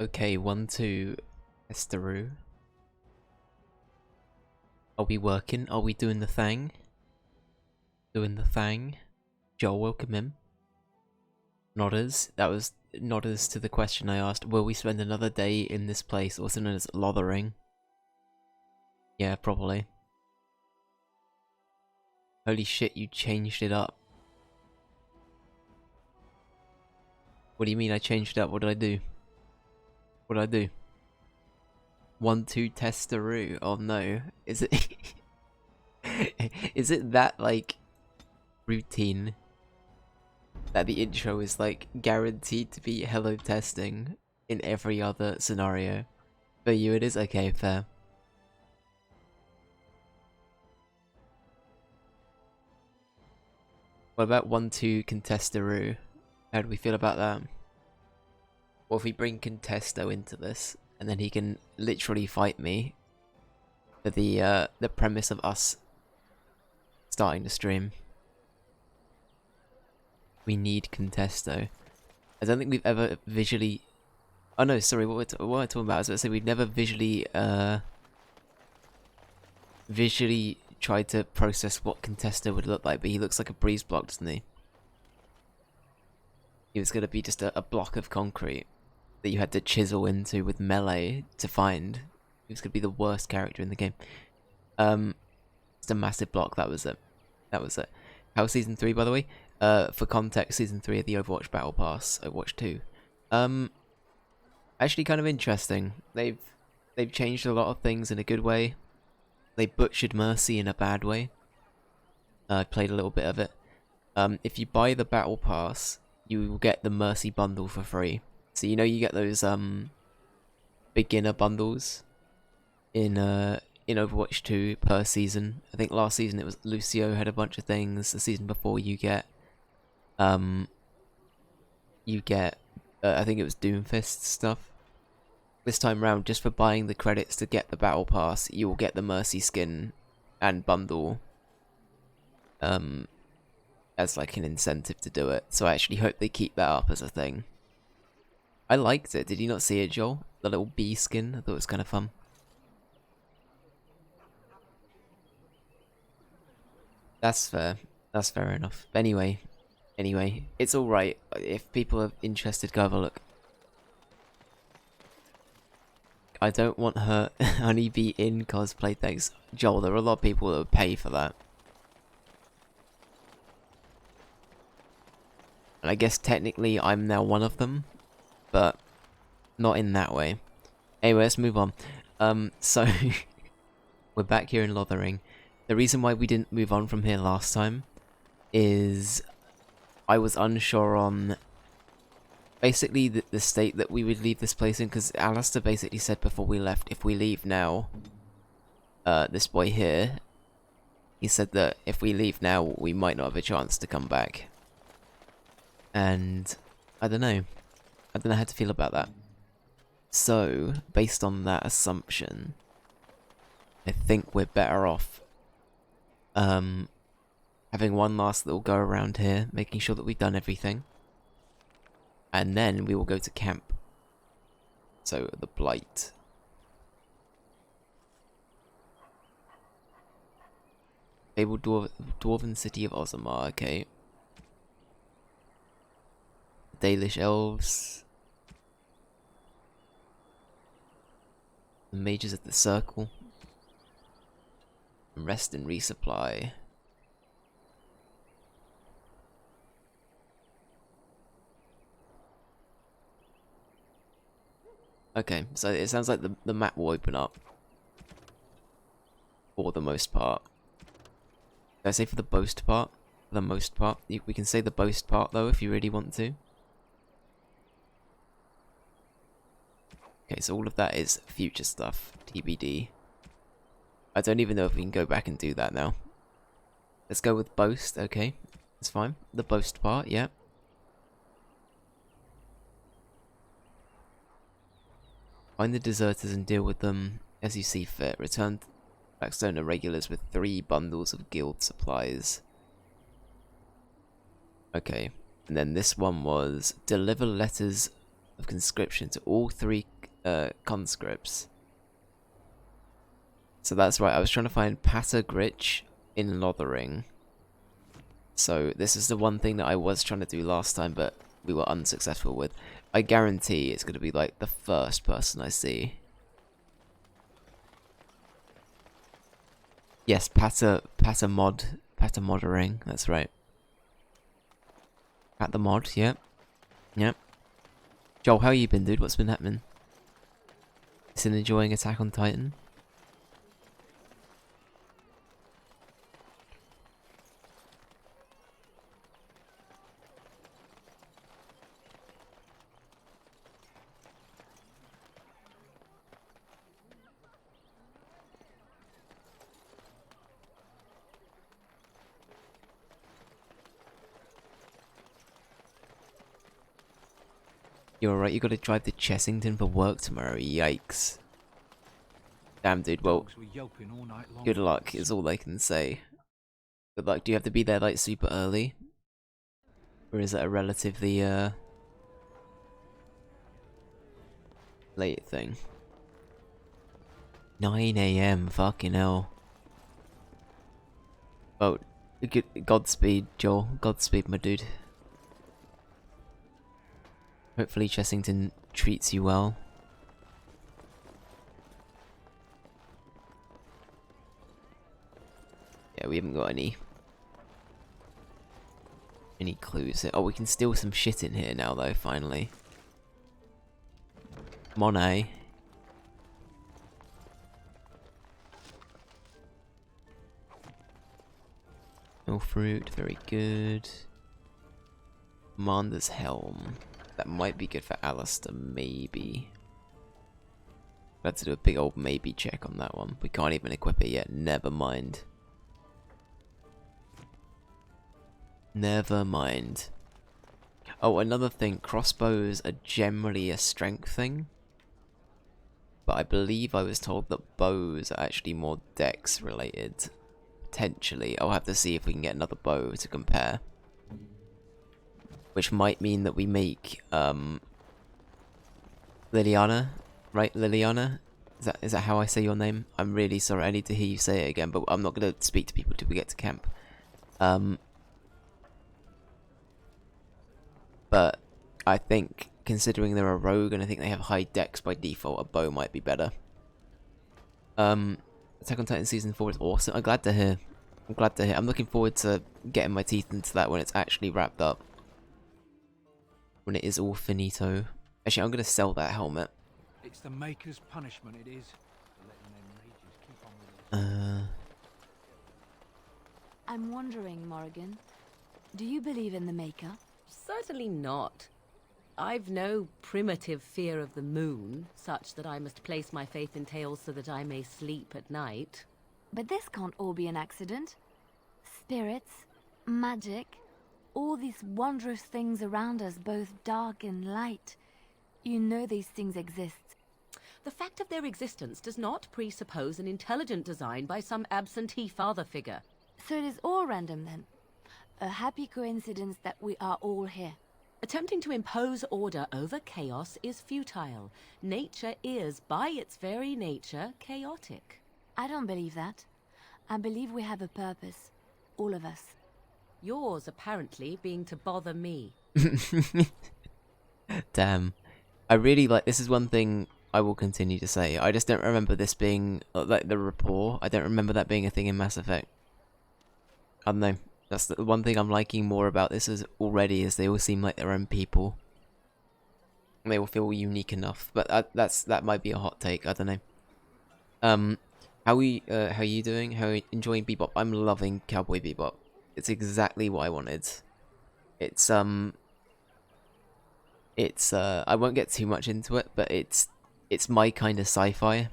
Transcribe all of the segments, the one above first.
Okay, 1-2, Esteru. Are we working? Are we doing the thing? Doing the thing? Joel, welcome in. Nodders. That was nodders to the question I asked. Will we spend another day in this place, also known as Lothering? Yeah, probably. Holy shit, you changed it up. What do you mean I changed it up? What did I do? What did I do? 1-2 Testeru. Oh no. Is it... Is it that, like, routine that the intro is, like, guaranteed to be hello testing in every other scenario? For you it is? Okay, fair. What about 1-2 Contesteru? How do we feel about that? What if we bring Contesto into this, and then he can literally fight me for the premise of us starting the stream? We need Contesto. I don't think we've ever visually... Oh no, sorry, what am I talking about? I was about to say we've never visually tried to process what Contesto would look like, but he looks like a breeze block, doesn't he? He was going to be just a block of concrete that you had to chisel into with melee to find. He was going to be the worst character in the game. It's a massive block, that was it. That was it. How Season 3, by the way? For context, Season 3 of the Overwatch Battle Pass, Overwatch 2. Actually kind of interesting. They've changed a lot of things in a good way. They butchered Mercy in a bad way. I played a little bit of it. If you buy the Battle Pass, you will get the Mercy bundle for free. So you know you get those beginner bundles in Overwatch 2 per season. I think last season it was Lucio had a bunch of things. The season before you get I think it was Doomfist stuff. This time round, just for buying the credits to get the Battle Pass, you will get the Mercy skin and bundle as like an incentive to do it. So I actually hope they keep that up as a thing. I liked it. Did you not see it, Joel? The little bee skin? I thought it was kind of fun. That's fair. That's fair enough. Anyway, it's alright. If people are interested, go have a look. I don't want her honeybee in cosplay, thanks. Joel, there are a lot of people that would pay for that. And I guess technically I'm now one of them, but not in that way. Anyway, let's move on. So, we're back here in Lothering. The reason why we didn't move on from here last time is I was unsure on basically the state that we would leave this place in, because Alistair basically said before we left, if we leave now, this boy here, he said that if we leave now, we might not have a chance to come back. And I don't know how to feel about that. So, based on that assumption, I think we're better off having one last little go around here, making sure that we've done everything. And then we will go to camp. So, the Blight. Fabled Dwarven City of Ozamar, okay. Dalish Elves. The Mages of the Circle. Rest and resupply. Okay, so it sounds like the map will open up. For the most part. Did I say for the boast part? For the most part? We can say the boast part though if you really want to. Okay, so all of that is future stuff. TBD. I don't even know if we can go back and do that now. Let's go with boast, okay. That's fine. The boast part, yeah. Find the deserters and deal with them as you see fit. Return Blackstone irregulars with 3 bundles of guild supplies. Okay. And then this one was deliver letters of conscription to all 3 conscripts. So that's right, I was trying to find Patagritch in Lothering. So this is the one thing that I was trying to do last time, but we were unsuccessful with. I guarantee it's going to be like the first person I see. Yes, Patamodering, that's right. Pat the mod, yep. Yep. Joel, how you been, dude? What's been happening? Still enjoying Attack on Titan? You're alright, you gotta drive to Chessington for work tomorrow, yikes. Damn, dude, well, good luck is all I can say. Good luck, do you have to be there, like, super early? Or is it a relatively, late thing? 9 AM, fucking hell. Oh, Godspeed, Joel. Godspeed, my dude. Hopefully Chessington treats you well. Yeah, we haven't got any clues. Oh, we can steal some shit in here now, though, finally. Monet. No fruit, very good. Commander's Helm. That might be good for Alistair, maybe. We'll have to do a big old maybe check on that one. We can't even equip it yet, never mind. Never mind. Oh, another thing, crossbows are generally a strength thing. But I believe I was told that bows are actually more dex related. Potentially. I'll have to see if we can get another bow to compare. Which might mean that we make, Liliana? Right, Liliana? Is that how I say your name? I'm really sorry, I need to hear you say it again, but I'm not going to speak to people till we get to camp. But I think, considering they're a rogue and I think they have high dex by default, a bow might be better. Attack on Titan Season 4 is awesome. I'm glad to hear. I'm glad to hear. I'm looking forward to getting my teeth into that when it's actually wrapped up. When it is all finito. Actually, I'm going to sell that helmet. It's the Maker's punishment, it is. Letting them rages keep on with it. I'm wondering, Morrigan, do you believe in the Maker? Certainly not. I've no primitive fear of the moon, such that I must place my faith in tales so that I may sleep at night. But this can't all be an accident. Spirits, magic, all these wondrous things around us, both dark and light. You know these things exist. The fact of their existence does not presuppose an intelligent design by some absentee father figure. So it is all random then. A happy coincidence that we are all here. Attempting to impose order over chaos is futile. Nature is, by its very nature, chaotic. I don't believe that. I believe we have a purpose. All of us. Yours, apparently, being to bother me. Damn. I really like, this is one thing I will continue to say. I just don't remember this being, like, the rapport. I don't remember that being a thing in Mass Effect. I don't know. That's the one thing I'm liking more about this is already is they all seem like their own people. And they all feel unique enough. But that might be a hot take. I don't know. How are you doing? How are you enjoying Bebop? I'm loving Cowboy Bebop. It's exactly what I wanted. It's I won't get too much into it, but it's my kind of sci-fi.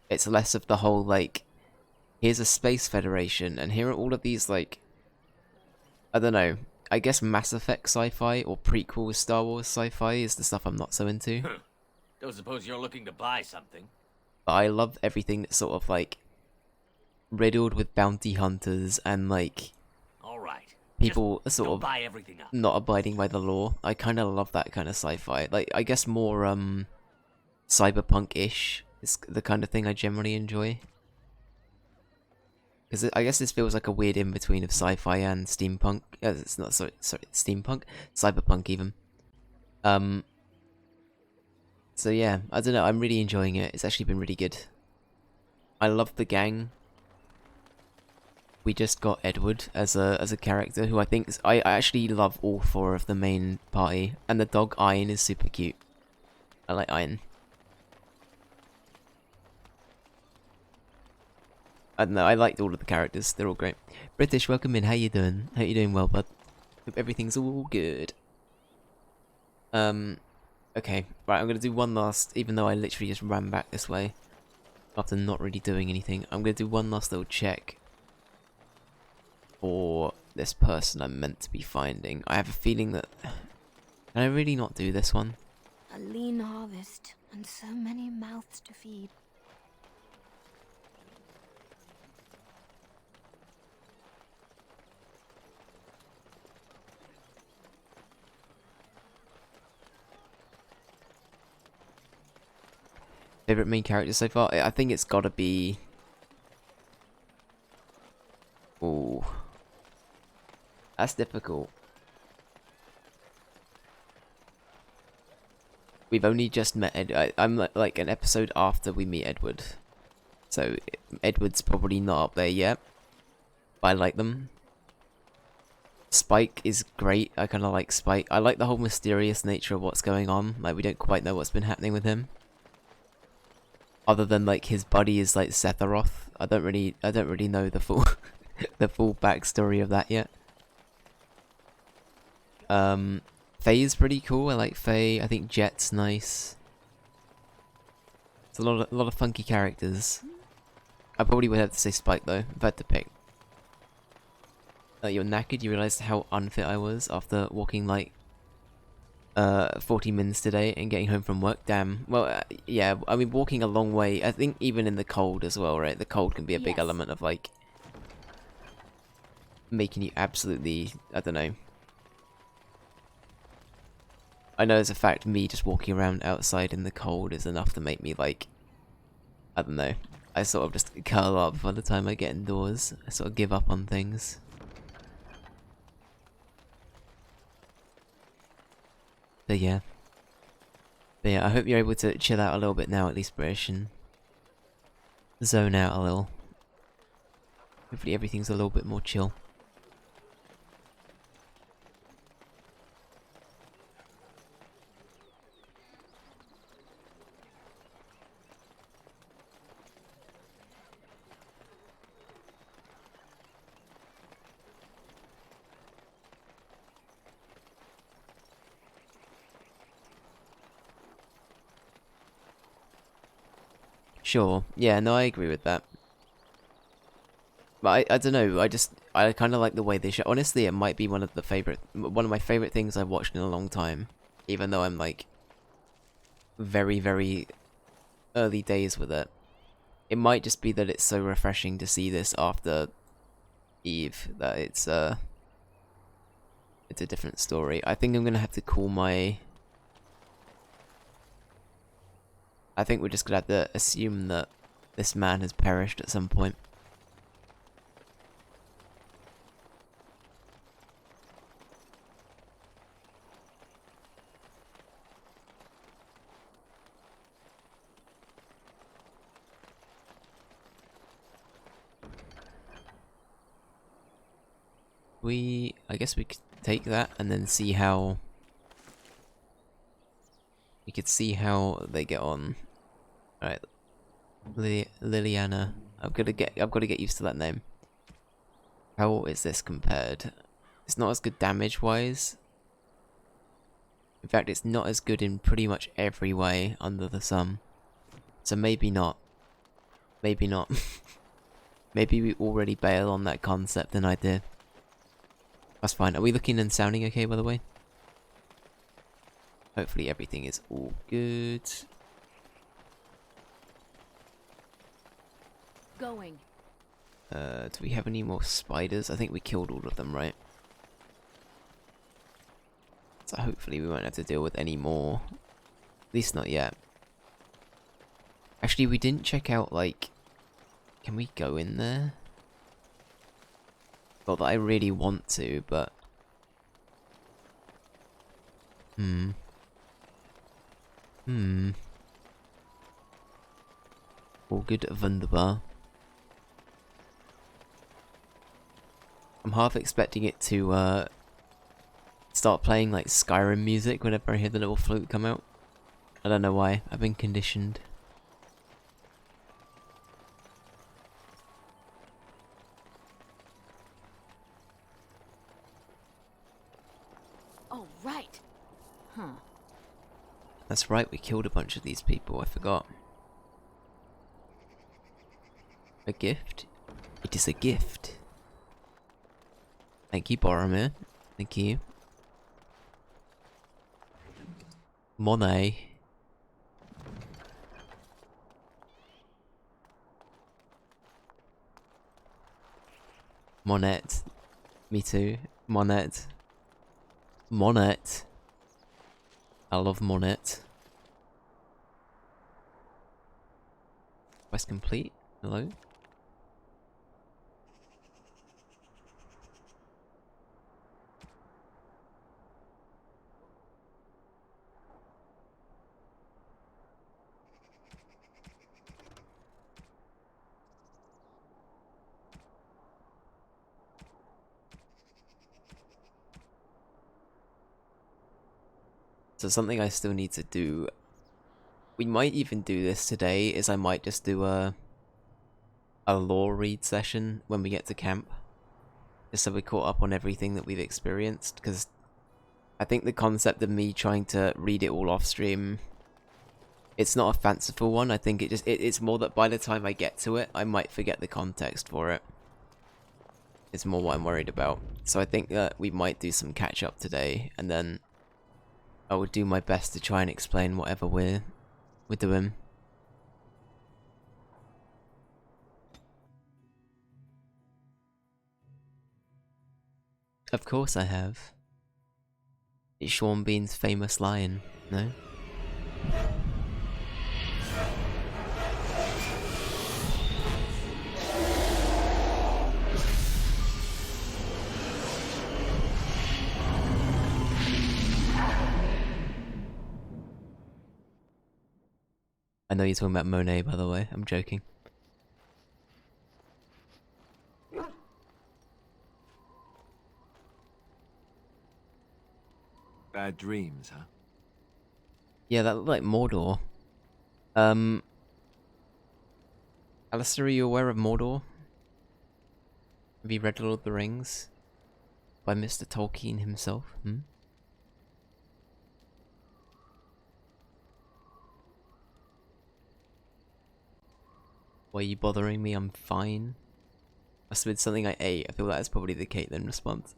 It's less of the whole like, here's a space federation and here are all of these like, I don't know, I guess Mass Effect sci-fi or prequel Star Wars sci-fi is the stuff I'm not so into. Don't suppose you're looking to buy something? But I love everything that's sort of like riddled with bounty hunters and like, All right. people are sort Don't of buy everything up. not abiding by the law. I kind of love that kind of sci-fi. Like, I guess more cyberpunk-ish is the kind of thing I generally enjoy. Because I guess this feels like a weird in-between of sci-fi and steampunk. It's not, sorry, steampunk? Cyberpunk, even. So yeah, I don't know, I'm really enjoying it. It's actually been really good. I love the gang. We just got Edward as a character who I think I actually love all 4 of the main party, and the dog Iron is super cute. I like Iron. I don't know, I liked all of the characters. They're all great. British, welcome in. How you doing? Hope you're doing well, bud. Hope everything's all good. Okay, right, I'm gonna do one last, even though I literally just ran back this way after not really doing anything. I'm gonna do one last little check for this person I'm meant to be finding. I have a feeling that... Can I really not do this one? A lean harvest and so many mouths to feed. Favorite main character so far? I think it's gotta be... Ooh. That's difficult. We've only just met I'm like an episode after we meet Edward. So Edward's probably not up there yet. But I like them. Spike is great. I kind of like Spike. I like the whole mysterious nature of what's going on. Like, we don't quite know what's been happening with him. Other than like his buddy is like Setharoth. I don't really know the full the full backstory of that yet. Faye is pretty cool. I like Faye. I think Jet's nice. It's a lot of funky characters. I probably would have to say Spike though, if I had to pick. You're knackered. You realised how unfit I was after walking like 40 minutes today and getting home from work. Damn. Well, yeah, I mean, walking a long way, I think even in the cold as well, right? The cold can be a big element of, like, making you absolutely, I don't know. I know as a fact, me just walking around outside in the cold is enough to make me, like, I don't know. I sort of just curl up by the time I get indoors. I sort of give up on things. But yeah. I hope you're able to chill out a little bit now, at least, British, and zone out a little. Hopefully everything's a little bit more chill. Sure. Yeah, no, I agree with that. But I don't know, I kind of like the way they show. Honestly, it might be one of my favorite things I've watched in a long time. Even though I'm like very, very early days with it. It might just be that it's so refreshing to see this after Eve that it's a different story. I think I'm gonna have to call my... I think we're just gonna have to assume that this man has perished at some point. I guess we could take that and then see how... We could see how they get on. Alright. Liliana. I've got to get used to that name. How is this compared? It's not as good damage-wise. In fact, it's not as good in pretty much every way under the sun. So maybe not. Maybe not. Maybe we already bail on that concept and idea. That's fine. Are we looking and sounding okay, by the way? Hopefully everything is all good. Going. Do we have any more spiders? I think we killed all of them, right? So hopefully we won't have to deal with any more. At least not yet. Actually, we didn't check out, like... Can we go in there? Not that I really want to, but... All good, wunderbar. I'm half expecting it to, start playing, like, Skyrim music whenever I hear the little flute come out. I don't know why. I've been conditioned. Oh, right. Huh. That's right, we killed a bunch of these people, I forgot. A gift? It is a gift. Thank you, Boromir. Thank you. Monet. Monet. Me too. Monet. Monet. I love Monet. Quest complete? Hello? So something I still need to do, we might even do this today, is I might just do a lore read session when we get to camp. Just so we're caught up on everything that we've experienced, because I think the concept of me trying to read it all off stream, it's not a fanciful one. I think it's more that by the time I get to it, I might forget the context for it. It's more what I'm worried about. So I think that we might do some catch up today, and then I will do my best to try and explain whatever we're doing. Of course I have. It's Sean Bean's famous line, no? I know you're talking about Monet, by the way. I'm joking. Bad dreams, huh? Yeah, that looked like Mordor. Alistair, are you aware of Mordor? Have you read Lord of the Rings? By Mr. Tolkien himself, Why are you bothering me? I'm fine. Must have been something I ate. I feel that is probably the Caitlyn response.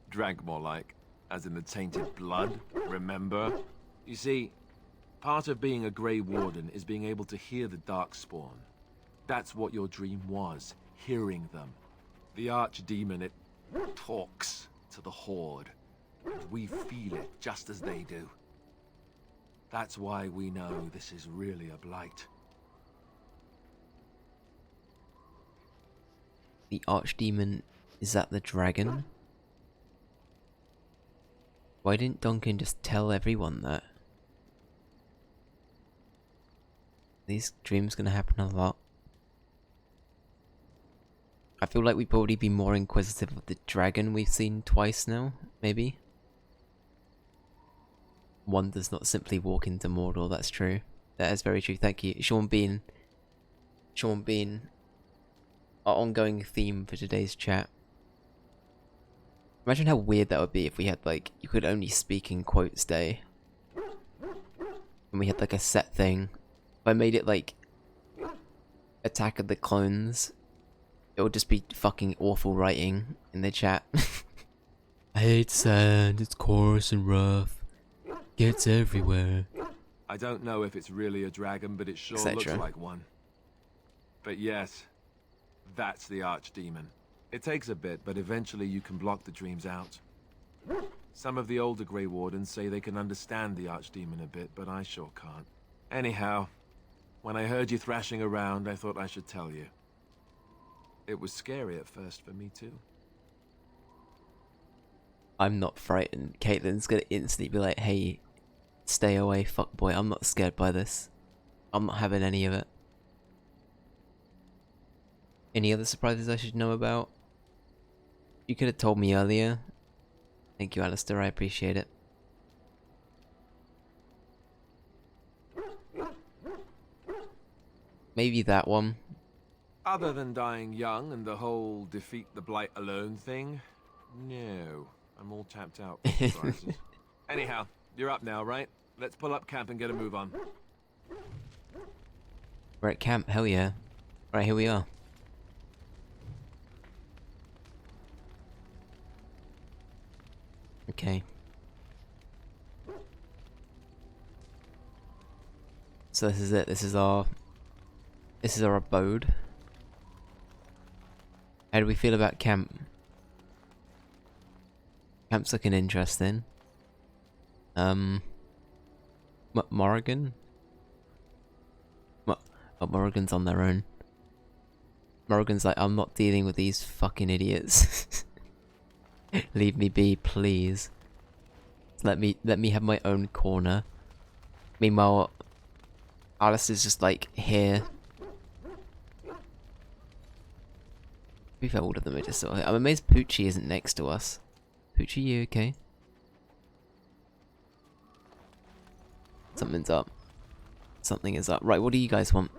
Drank more like, as in the tainted blood, remember? You see, part of being a Grey Warden is being able to hear the Darkspawn. That's what your dream was, hearing them. The Archdemon, it talks to the Horde. And we feel it just as they do. That's why we know this is really a blight. The Archdemon, is that the dragon? Why didn't Duncan just tell everyone that? These dreams gonna happen a lot. I feel like we'd probably be more inquisitive of the dragon we've seen twice now, maybe? One does not simply walk into Mordor, that's true. That is very true, thank you. Sean Bean. Sean Bean. Our ongoing theme for today's chat. Imagine how weird that would be if we had, like, you could only speak in quotes day. And we had, like, a set thing. If I made it, like, Attack of the Clones, it would just be fucking awful writing in the chat. I hate sand, it's coarse and rough. Gets everywhere. I don't know if it's really a dragon, but it sure looks like one. But yes, that's the Archdemon. It takes a bit, but eventually you can block the dreams out. Some of the older Grey Wardens say they can understand the Archdemon a bit, but I sure can't. Anyhow, when I heard you thrashing around, I thought I should tell you. It was scary at first for me too. I'm not frightened. Caitlin's gonna instantly be like, hey, stay away, fuckboy. I'm not scared by this. I'm not having any of it. Any other surprises I should know about? You could have told me earlier. Thank you, Alistair. I appreciate it. Maybe that one. Other than dying young and the whole defeat the Blight alone thing, no. I'm all tapped out for surprises. Anyhow, you're up now, right? Let's pull up camp and get a move on. We're at camp, hell yeah. Right, here we are. Okay. So this is it. This is our abode. How do we feel about camp? Camp's looking interesting. Morrigan? Oh, Morrigan's on their own. Morrigan's like, I'm not dealing with these fucking idiots. Leave me be, please. Let me have my own corner. Meanwhile, Alice is just like here. We've all of them are just sort of. I'm amazed Poochie isn't next to us. Poochie, you okay? Something's up. Something is up. Right, what do you guys want?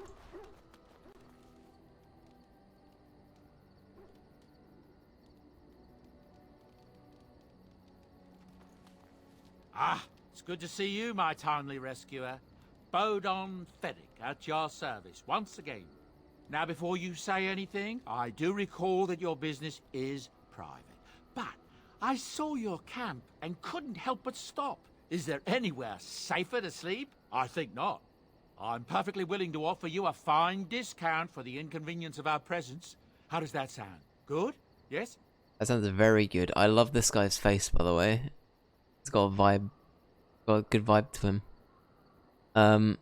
Ah, it's good to see you, my timely rescuer. Bodon Feddick at your service once again. Now, before you say anything, I do recall that your business is private. But I saw your camp and couldn't help but stop. Is there anywhere safer to sleep? I think not. I'm perfectly willing to offer you a fine discount for the inconvenience of our presence. How does that sound? Good? Yes? That sounds very good. I love this guy's face, by the way. He's got a vibe. Got a good vibe to him.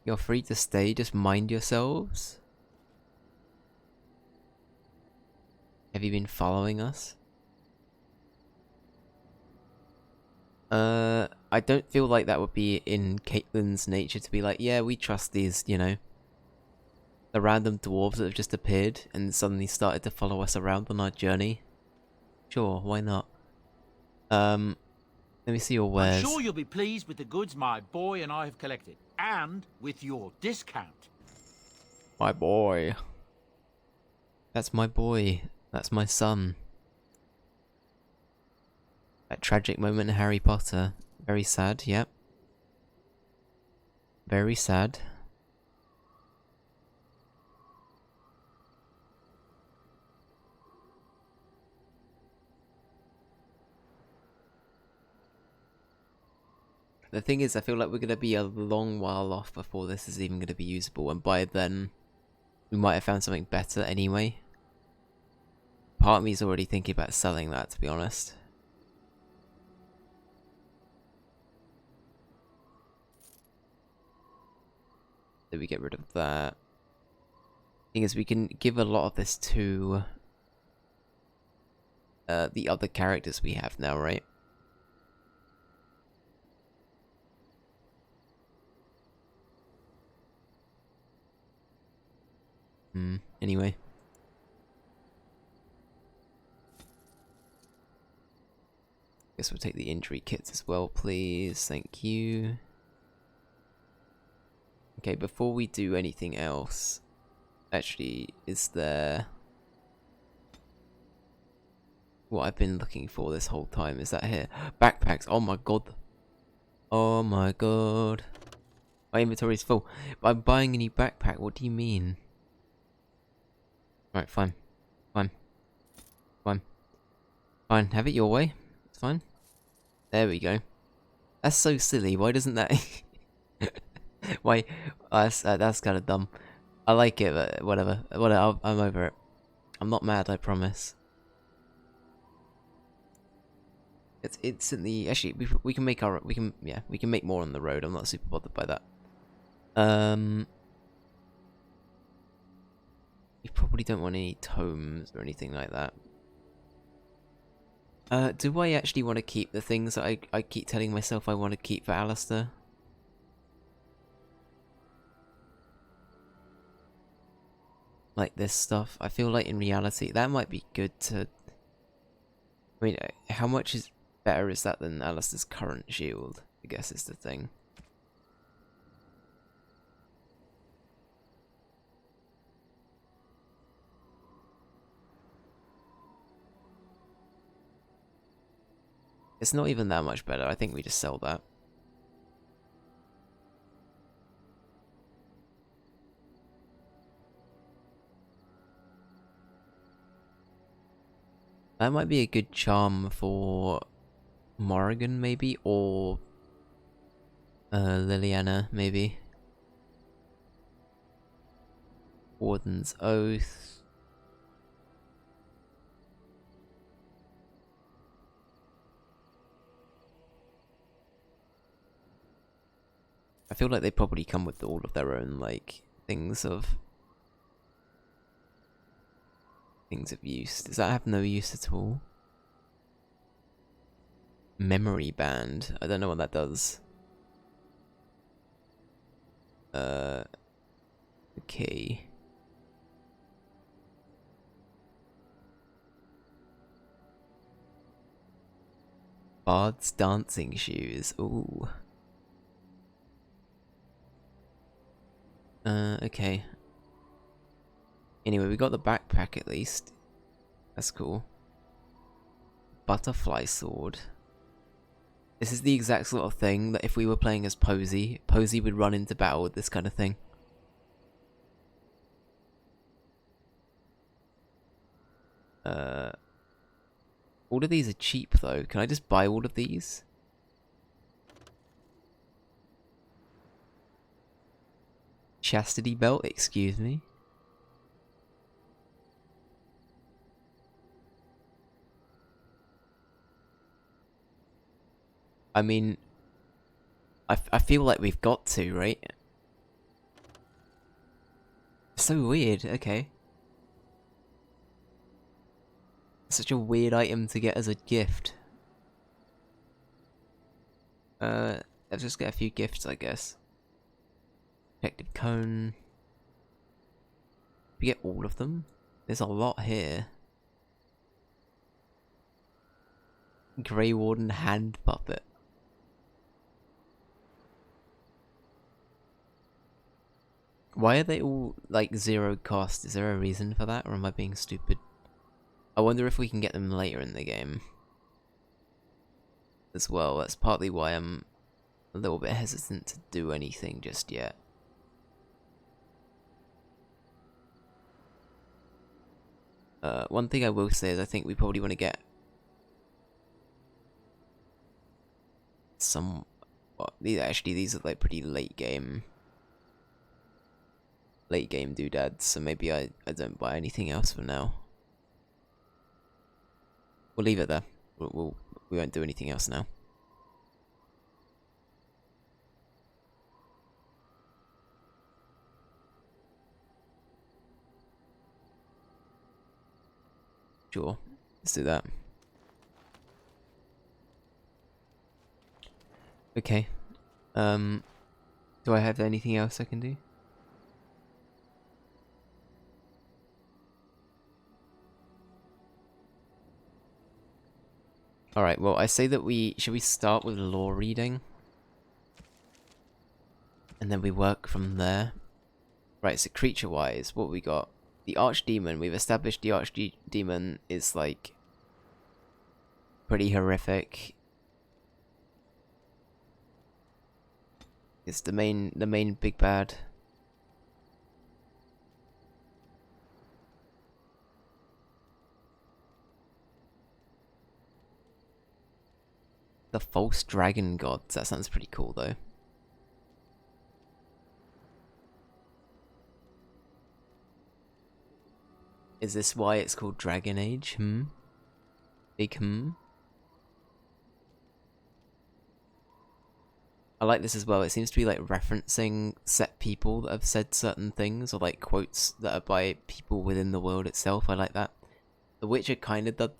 You're free to stay, just mind yourselves. Have you been following us? I don't feel like that would be in Caitlin's nature to be like, yeah, we trust these, you know, the random dwarves that have just appeared and suddenly started to follow us around on our journey. Sure, why not? Let me see your wares. I'm sure you'll be pleased with the goods my boy and I have collected, and with your discount. My boy. That's my boy. That's my son. That tragic moment in Harry Potter. Very sad, yep. Very sad. The thing is, I feel like we're going to be a long while off before this is even going to be usable, and by then, we might have found something better anyway. Part of me is already thinking about selling that, to be honest. So we get rid of that. Thing is, we can give a lot of this to the other characters we have now, right? Anyway. Guess we'll take the injury kits as well, please. Thank you. Okay, before we do anything else, actually, is there what I've been looking for this whole time? Is that here? Backpacks. Oh my god. Oh my god. My inventory's full. But I'm buying a new backpack. What do you mean? Right, fine. Fine. Fine. Fine. Have it your way. It's fine. There we go. That's so silly. Why doesn't that... Why? That's kind of dumb. I like it, but whatever. I'm over it. I'm not mad, I promise. It's instantly... Actually, we can make our... We can make more on the road. I'm not super bothered by that. You probably don't want any tomes or anything like that. Do I actually want to keep the things that I keep telling myself I want to keep for Alistair? Like this stuff? I feel like in reality, that might be good to... I mean, how much is better is that than Alistair's current shield? I guess is the thing. It's not even that much better. I think we just sell that. That might be a good charm for Morrigan, maybe, or Liliana, maybe. Warden's Oath. I feel like they probably come with all of their own, like, things of use. Does that have no use at all? Memory band. I don't know what that does. Okay. Bard's dancing shoes. Ooh. Okay. Anyway, we got the backpack at least. That's cool. Butterfly sword. This is the exact sort of thing that if we were playing as Posey, Posey would run into battle with this kind of thing. All of these are cheap though. Can I just buy all of these? Chastity belt, excuse me. I mean, I feel like we've got to, right? So weird, okay. Such a weird item to get as a gift. Let's just get a few gifts, I guess. Protective cone. We get all of them? There's a lot here. Grey Warden hand puppet. Why are they all, like, 0 cost? Is there a reason for that, or am I being stupid? I wonder if we can get them later in the game. As well, that's partly why I'm a little bit hesitant to do anything just yet. One thing I will say is I think we probably want to get some... Well, these are like pretty late game doodads, so maybe I don't buy anything else for now. We'll leave it there. We won't do anything else now. Sure, let's do that. Okay. Do I have anything else I can do? Alright, well, I say that should we start with lore reading? And then we work from there. Right, so creature-wise, what we got? The Archdemon, we've established the Archdemon is, like, pretty horrific. It's the main big bad. The false dragon gods. That sounds pretty cool, though. Is this why it's called Dragon Age? Big I like this as well. It seems to be like referencing set people that have said certain things, or like quotes that are by people within the world itself. I like that. The Witcher kind of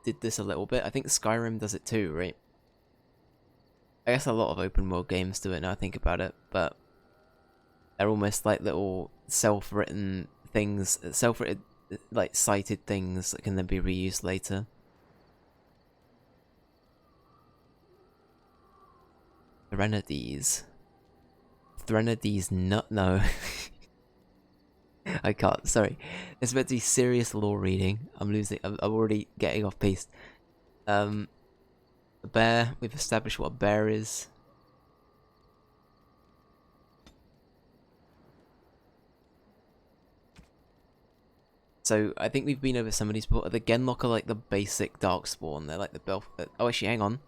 did this a little bit. I think Skyrim does it too, right? I guess a lot of open world games do it now I think about it, but they're almost like little self-written things, self-written, like cited things that can then be reused later. Threnodies. Threnodies nut no. I can't, sorry. It's meant to be serious lore reading. I'm already getting off piste. The bear, we've established what a bear is. So, I think we've been over some of these before. The Genlock are like the basic Darkspawn. They're like the oh, actually, hang on.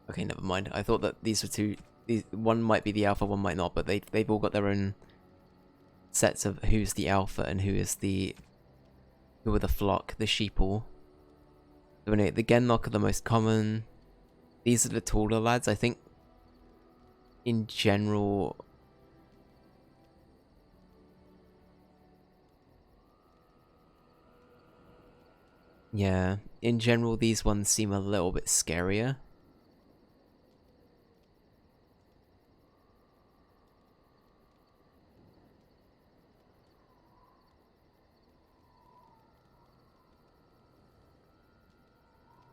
Okay, never mind. I thought that these were two. One might be the alpha, one might not, but they've all got their own sets of who's the alpha and who are the flock, the sheeple. So anyway, the Genlock are the most common. These are the taller lads. I think in general, yeah, in general these ones seem a little bit scarier.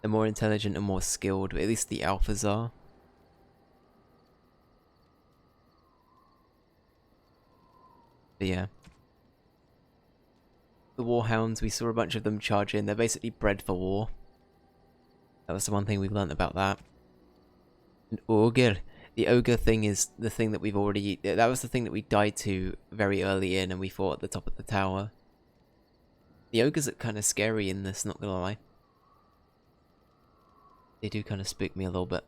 They're more intelligent and more skilled, but at least the alphas are. But yeah. The Warhounds, we saw a bunch of them charge in. They're basically bred for war. That was the one thing we learnt about that. An Ogre. The Ogre thing is the thing that we've already... That was the thing that we died to very early in and we fought at the top of the tower. The Ogres are kind of scary in this, not gonna lie. They do kind of spook me a little bit.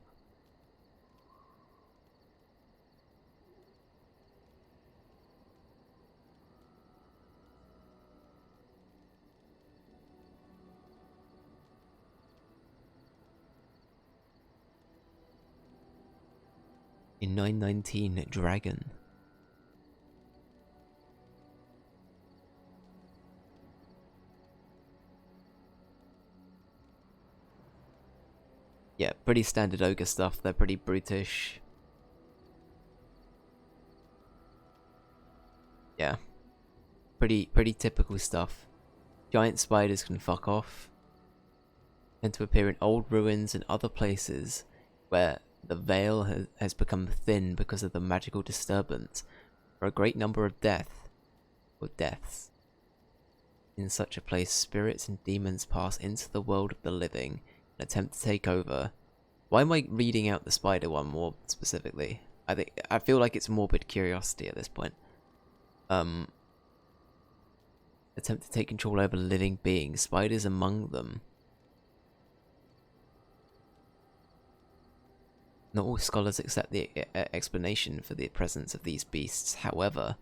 In 919, Dragon. Yeah, pretty standard ogre stuff. They're pretty brutish. Yeah. Pretty typical stuff. Giant spiders can fuck off. Tend to appear in old ruins and other places where the veil has become thin because of the magical disturbance, or a great number of deaths. In such a place, spirits and demons pass into the world of the living and attempt to take over. Why am I reading out the spider one more specifically? I feel like it's morbid curiosity at this point. Attempt to take control over living beings, spiders among them. Not all scholars accept the explanation for the presence of these beasts. However,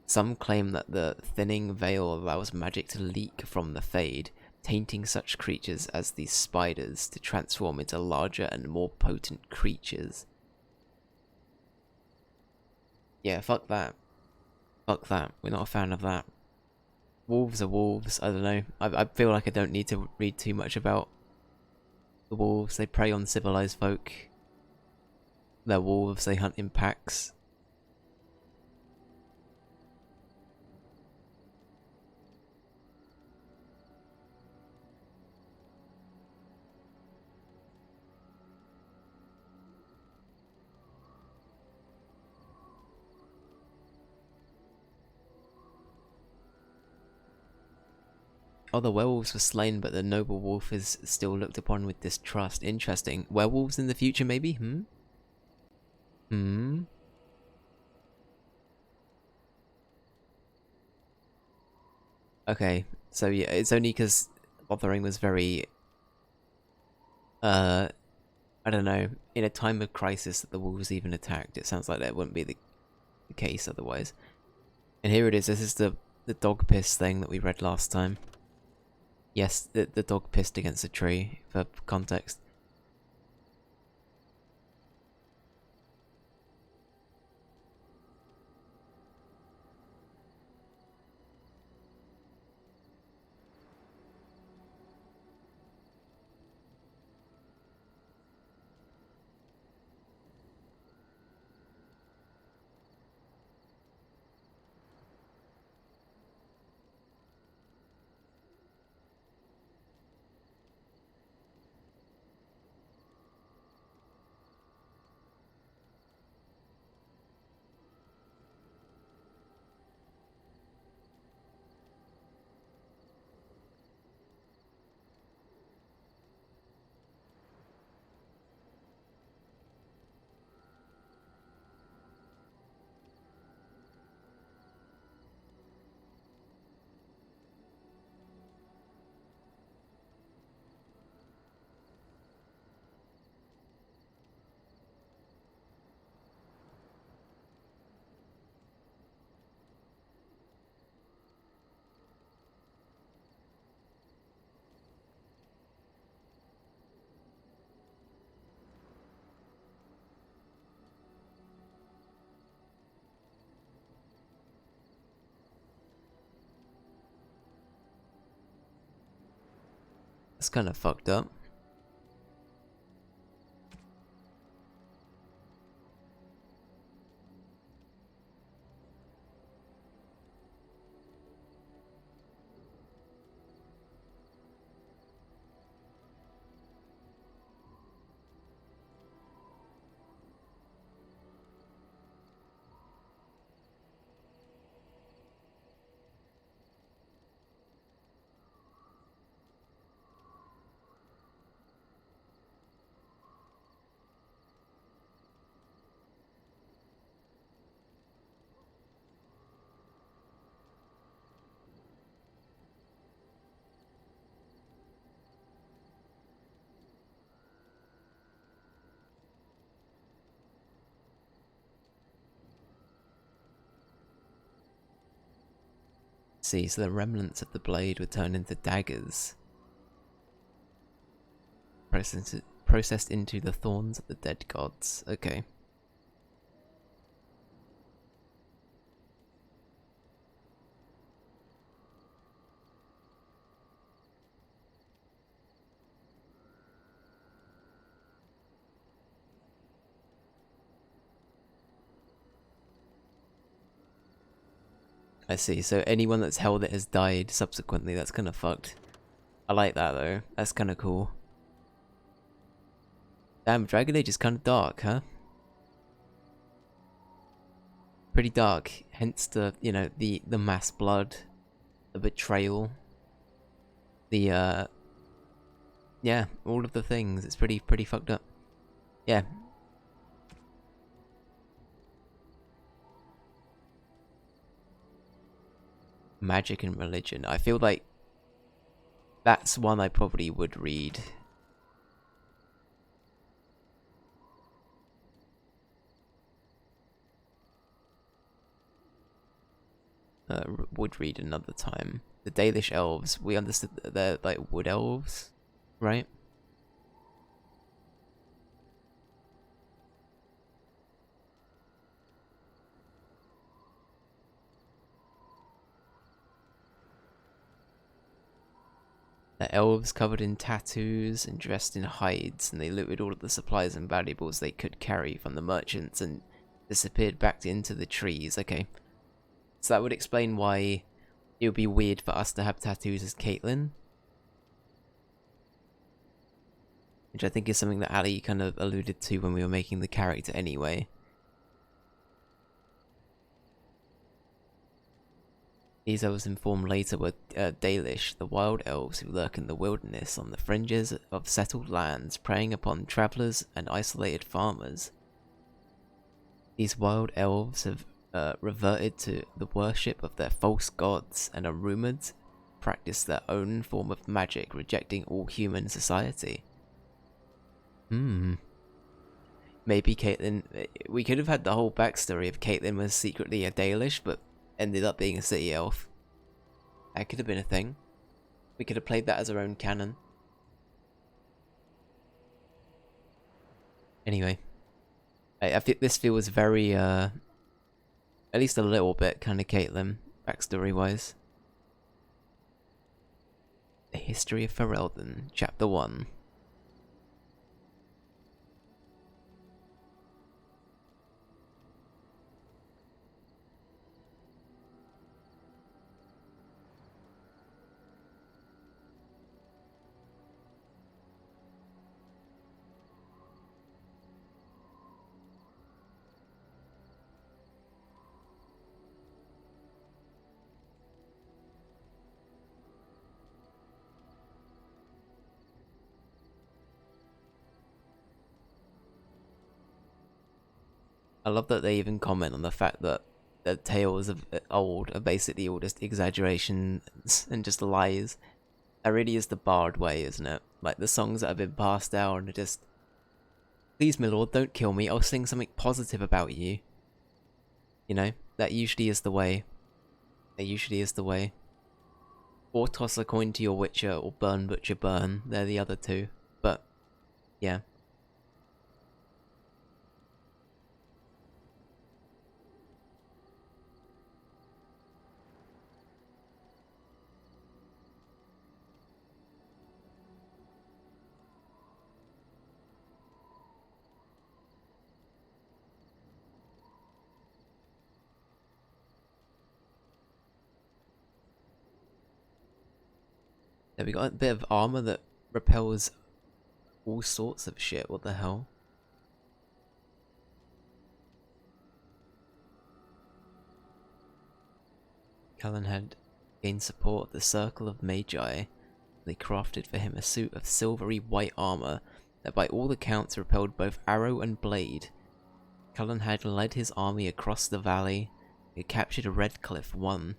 some claim that the thinning veil allows magic to leak from the Fade, tainting such creatures as these spiders to transform into larger and more potent creatures. Yeah, fuck that. Fuck that. We're not a fan of that. Wolves are wolves. I don't know. I feel like I don't need to read too much about the wolves. They prey on civilized folk. They're wolves. They hunt in packs. Other werewolves were slain, but the noble wolf is still looked upon with distrust. Interesting. Werewolves in the future, maybe? Okay, so yeah, it's only because Lothering was very, I don't know, in a time of crisis that the wolves even attacked. It sounds like that wouldn't be the case otherwise. And here it is. This is the dog piss thing that we read last time. Yes, the dog pissed against a tree, for context. That's kind of fucked up. See, so the remnants of the blade were turned into daggers. Processed into the thorns of the dead gods. Okay. I see, so anyone that's held it has died subsequently. That's kind of fucked. I like that though. That's kind of cool. Damn, Dragon Age is kind of dark, huh? Pretty dark. Hence the, you know, the mass blood, the betrayal, the yeah, all of the things. It's pretty fucked up. Yeah. Magic and religion. I feel like that's one I probably would read. Would read another time. The Dalish elves, we understood that they're like wood elves, right? The elves covered in tattoos and dressed in hides, and they looted all of the supplies and valuables they could carry from the merchants and disappeared back into the trees. Okay. So that would explain why it would be weird for us to have tattoos as Caitlyn. Which I think is something that Ali kind of alluded to when we were making the character anyway. These I was informed later were Dalish, the wild elves who lurk in the wilderness on the fringes of settled lands, preying upon travellers and isolated farmers. These wild elves have reverted to the worship of their false gods and are rumoured to practice their own form of magic, rejecting all human society. maybe Caitlin... We could have had the whole backstory of Caitlin was secretly a Dalish, but ended up being a city elf. That could have been a thing. We could have played that as our own canon. Anyway. I think this feels very, at least a little bit kind of Caitlin, backstory-wise. The History of Ferelden, Chapter 1. I love that they even comment on the fact that the tales of old are basically all just exaggerations and just lies. That really is the bard way, isn't it? Like, the songs that have been passed down are just... Please, my lord, don't kill me, I'll sing something positive about you. You know? That usually is the way. That usually is the way. Or toss a coin to your witcher, or burn butcher burn. They're the other two. But, yeah. There we got a bit of armor that repels all sorts of shit, what the hell? Callan had gained support of the Circle of Magi. They crafted for him a suit of silvery white armor that by all accounts repelled both arrow and blade. Callan had led his army across the valley. He captured Redcliffe, one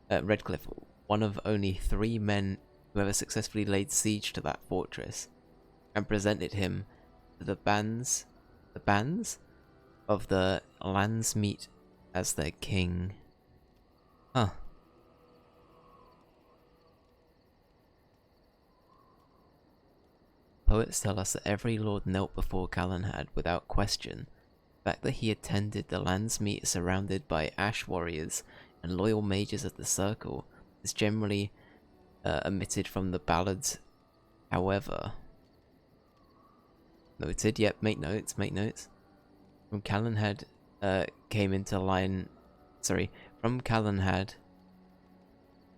of only 3 men who ever successfully laid siege to that fortress, and presented him to the bands of the Landsmeet as their king. Huh. Poets tell us that every lord knelt before Calenhad without question. The fact that he attended the Landsmeet surrounded by ash warriors and loyal mages of the Circle is generally omitted from the ballads. However, noted. Yep, make notes. From Calenhad came into line. Sorry, from Calenhad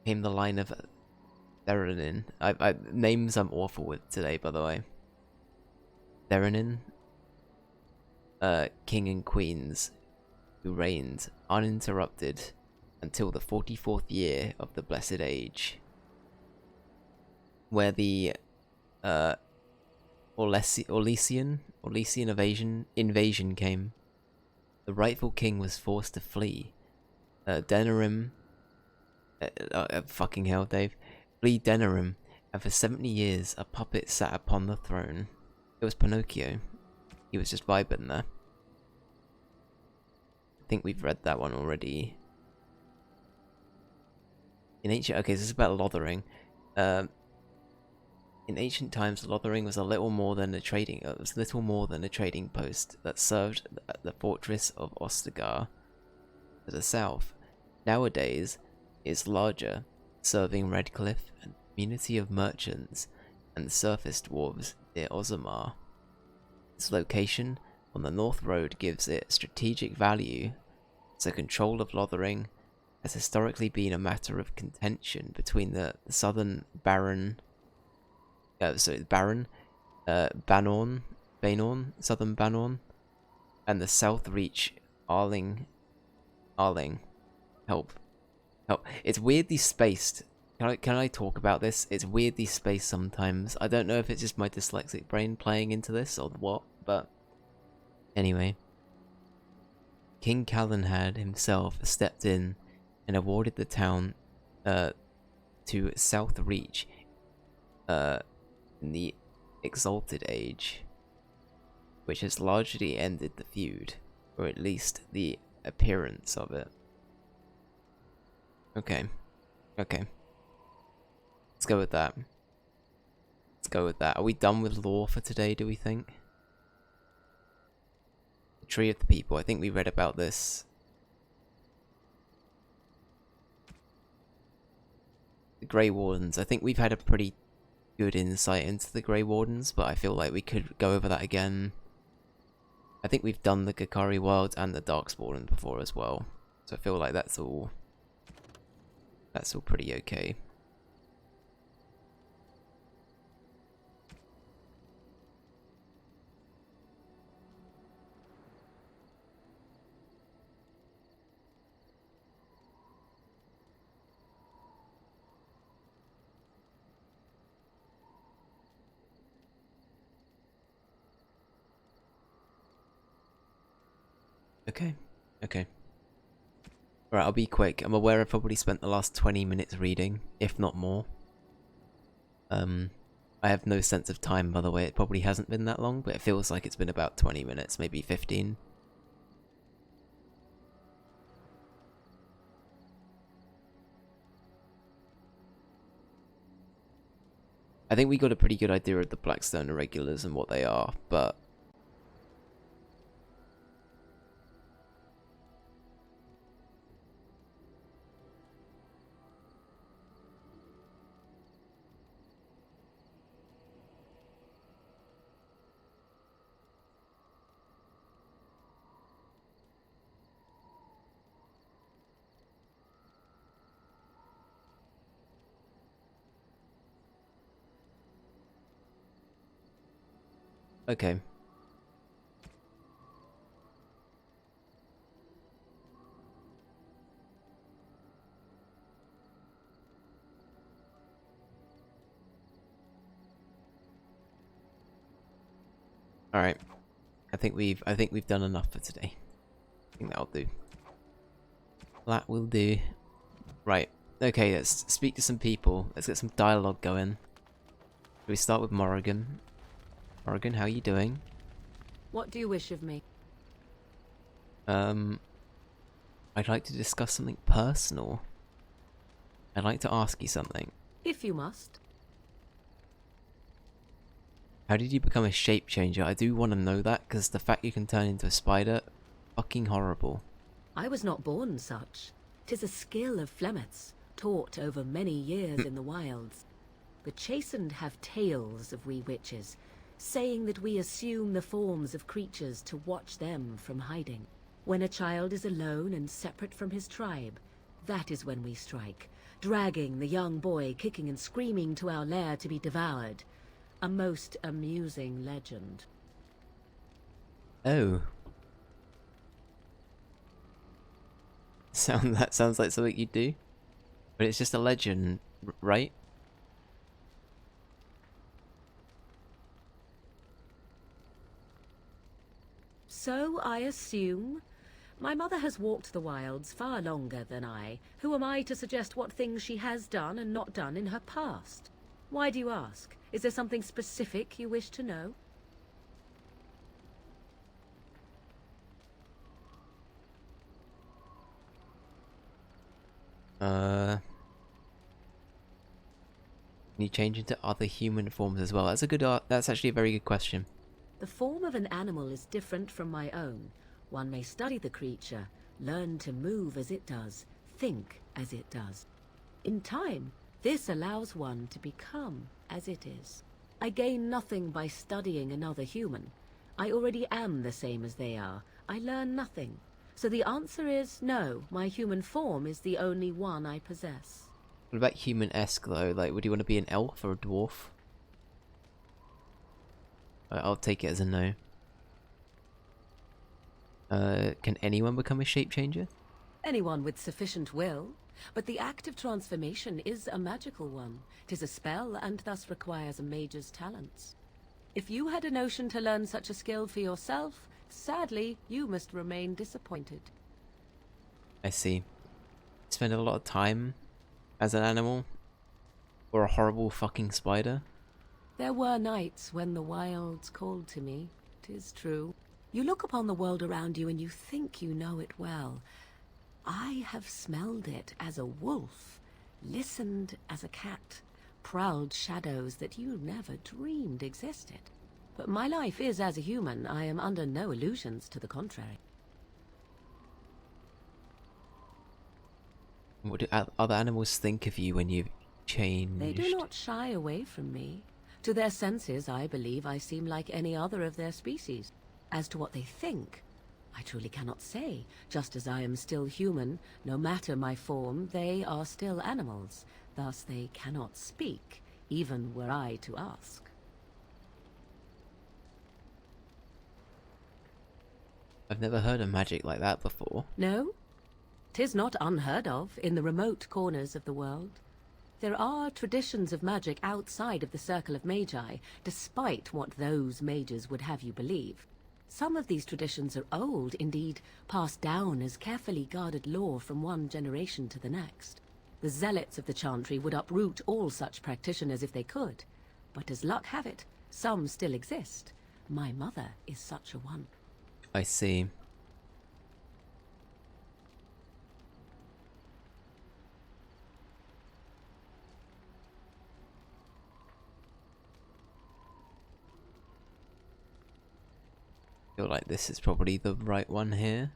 came the line of Theranin. Names I'm awful with today, by the way. Theranin, king and queens, who reigned uninterrupted until the 44th year of the Blessed Age, where the Orlesian invasion came. The rightful king was forced to flee. Denerim, fucking hell, Dave. Flee Denerim, and for 70 years a puppet sat upon the throne. It was Pinocchio. He was just vibing there. I think we've read that one already. In ancient... Okay, this is about Lothering. In ancient times, Lothering was little more than a trading post that served the fortress of Ostagar to the south. Nowadays, it is larger, serving Redcliffe, a community of merchants, and the surface dwarves near Ozamar. Its location on the North Road gives it strategic value, so control of Lothering has historically been a matter of contention between the southern Baron, Banorn, southern Banorn, and the South Reach Arling. Help. It's weirdly spaced. Can I talk about this? It's weirdly spaced sometimes. I don't know if it's just my dyslexic brain playing into this or what, but anyway. King Calenhad himself stepped in and awarded the town to South Reach in the Exalted Age. which has largely ended the feud, or at least the appearance of it. Okay. Okay. Let's go with that. Let's go with that. Are we done with lore for today, do we think? The Tree of the People. I think we read about this. The Grey Wardens. I think we've had a pretty good insight into the Grey Wardens, but I feel like we could go over that again. I think we've done the Gakari Wilds and the Darkspawn before as well. So I feel like that's all pretty okay. Okay, okay. Right, I'll be quick. I'm aware I've probably spent the last 20 minutes reading, if not more. I have no sense of time, by the way. It probably hasn't been that long, but it feels like it's been about 20 minutes, maybe 15. I think we got a pretty good idea of the Blackstone Irregulars and what they are, but... Okay. Alright. I think we've done enough for today. I think that'll do. That will do. Right. Okay, let's speak to some people. Let's get some dialogue going. We start with Morrigan. Morrigan, how are you doing? What do you wish of me? I'd like to discuss something personal. I'd like to ask you something. If you must. How did you become a shape changer? I do want to know that, because the fact you can turn into a spider, fucking horrible. I was not born such. 'Tis a skill of Flemeth's, taught over many years in the wilds. The chastened have tales of we witches, saying that we assume the forms of creatures to watch them from hiding. When a child is alone and separate from his tribe, that is when we strike, dragging the young boy kicking and screaming to our lair to be devoured. A most amusing legend. Oh. That sounds like something you'd do. But it's just a legend, right? So I assume. My mother has walked the wilds far longer than I. Who am I to suggest what things she has done and not done in her past? Why do you ask? Is there something specific you wish to know? Can you change into other human forms as well? That's a good. That's actually a very good question. The form of an animal is different from my own. One may study the creature, learn to move as it does, think as it does. In time, this allows one to become as it is. I gain nothing by studying another human. I already am the same as they are. I learn nothing. So the answer is no, my human form is the only one I possess. What about human-esque though? Like, would you want to be an elf or a dwarf? I'll take it as a no. Can anyone become a shape changer? Anyone with sufficient will. But the act of transformation is a magical one. 'Tis a spell, and thus requires a mage's talents. If you had a notion to learn such a skill for yourself, sadly, you must remain disappointed. I see. Spend a lot of time as an animal? Or a horrible fucking spider? There were nights when the wilds called to me 'Tis true. You look upon the world around you and you think you know it well. I have smelled it as a wolf, listened as a cat, prowled shadows that you never dreamed existed. But my life is as a human. I am under no illusions to the contrary. What do other animals think of you when you've changed? They do not shy away from me. To their senses, I believe I seem like any other of their species. As to what they think, I truly cannot say. Just as I am still human, no matter my form, they are still animals. Thus they cannot speak, even were I to ask. I've never heard of magic like that before. No? 'Tis not unheard of in the remote corners of the world. There are traditions of magic outside of the circle of magi, despite what those mages would have you believe. Some of these traditions are old, indeed, passed down as carefully guarded lore from one generation to the next. The zealots of the chantry would uproot all such practitioners if they could. But as luck have it, some still exist. My mother is such a one. I see. Feel like this is probably the right one here.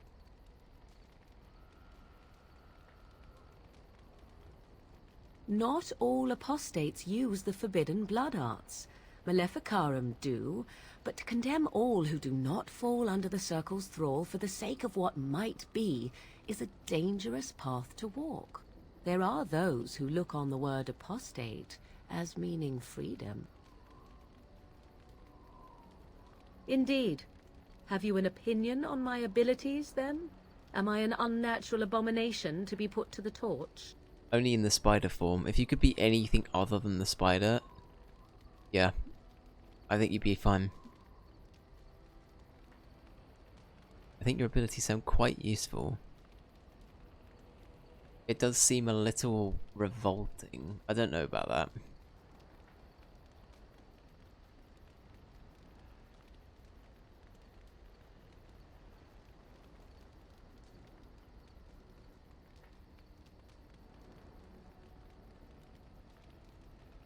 Not all apostates use the forbidden blood arts. Maleficarum do, but to condemn all who do not fall under the circle's thrall for the sake of what might be is a dangerous path to walk. There are those who look on the word apostate as meaning freedom. Indeed. Have you an opinion on my abilities, then? Am I an unnatural abomination to be put to the torch? Only in the spider form. If you could be anything other than the spider, yeah, I think you'd be fine. I think your abilities sound quite useful. It does seem a little revolting. I don't know about that.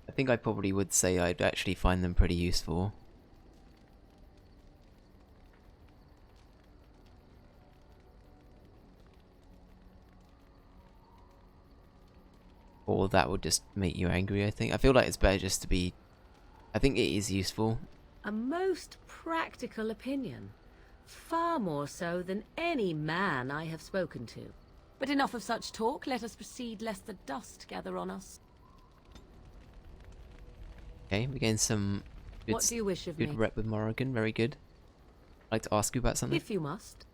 I think I probably would say I'd actually find them pretty useful. Or that would just make you angry, I think. I feel like it's better just to be... I think it is useful. A most practical opinion. Far more so than any man I have spoken to. But enough of such talk. Let us proceed, lest the dust gather on us. Okay, we're getting some good, What do you wish of me? good rep with Morrigan. Very good. I'd like to ask you about something. If you must.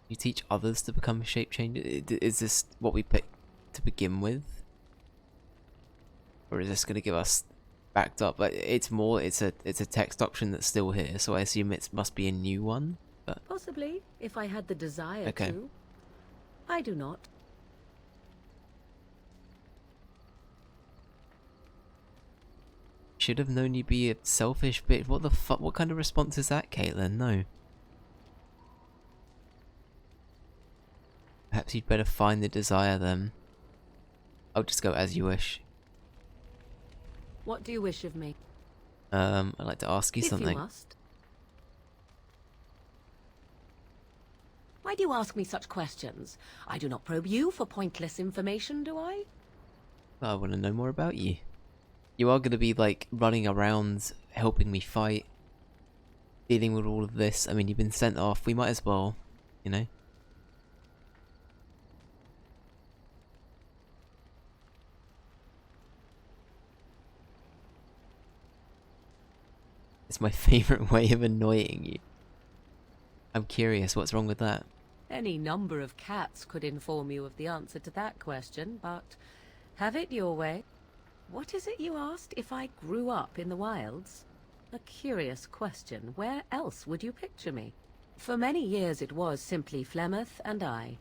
You teach others to become shape changers? Is this what we picked to begin with? Or is this going to give us backed up? But it's more, it's a text option that's still here, so I assume it must be a new one. But Possibly, if I had the desire Okay. to. I do not. should have known you'd be a selfish bitch. What the fuck? What kind of response is that, Caitlin? No. Perhaps you'd better find the desire then. I'll just go as you wish. What do you wish of me? I'd like to ask you If something. you must. Why do you ask me such questions? I do not probe you for pointless information, do I? I want to know more about you. You are going to be, like, running around, helping me fight, dealing with all of this. I mean, you've been sent off. We might as well, you know? It's my favourite way of annoying you. I'm curious, what's wrong with that? Any number of cats could inform you of the answer to that question, but have it your way. What is it you asked if I grew up in the wilds? A curious question. Where else would you picture me? For many years it was simply Flemeth and I.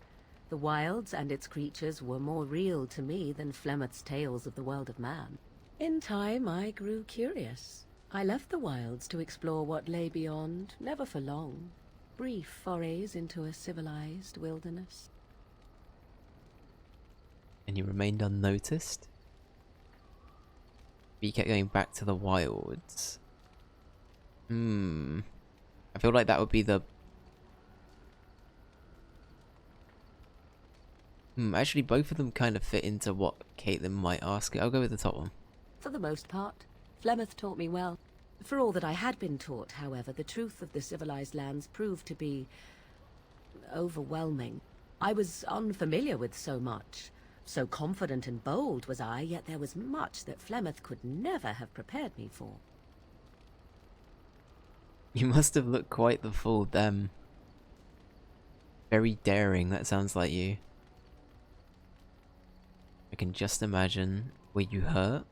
The wilds and its creatures were more real to me than Flemeth's tales of the world of man. In time, I grew curious. I left the wilds to explore what lay beyond, never for long. Brief forays into a civilized wilderness. And you remained unnoticed? But you kept going back to the wilds. I feel like that would be the... actually both of them kind of fit into what Caitlin might ask. I'll go with the top one. For the most part, Flemeth taught me well. For all that I had been taught, however, the truth of the civilized lands proved to be overwhelming. I was unfamiliar with so much. So confident and bold was I, yet there was much that Flemeth could never have prepared me for. You must have looked quite the fool, them. Very daring, that sounds like you. I can just imagine. Were you hurt?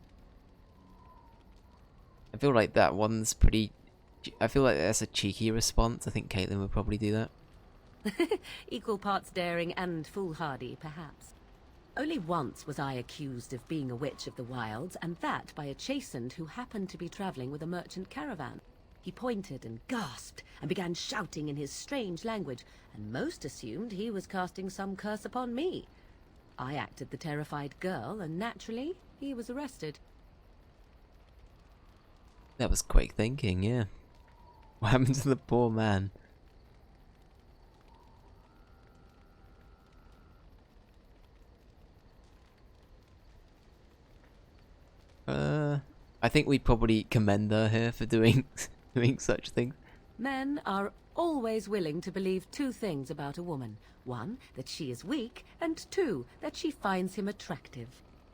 I feel like that one's pretty... I feel like that's a cheeky response. I think Caitlin would probably do that. Equal parts daring and foolhardy, perhaps. Only once was I accused of being a witch of the wilds, and that by a chastened who happened to be travelling with a merchant caravan. He pointed and gasped, and began shouting in his strange language, and most assumed he was casting some curse upon me. I acted the terrified girl, and naturally, he was arrested. That was quick thinking, yeah. What happened to the poor man? I think we probably commend her here for doing such things. Men are always willing to believe two things about a woman. One, that she is weak, and two, that she finds him attractive.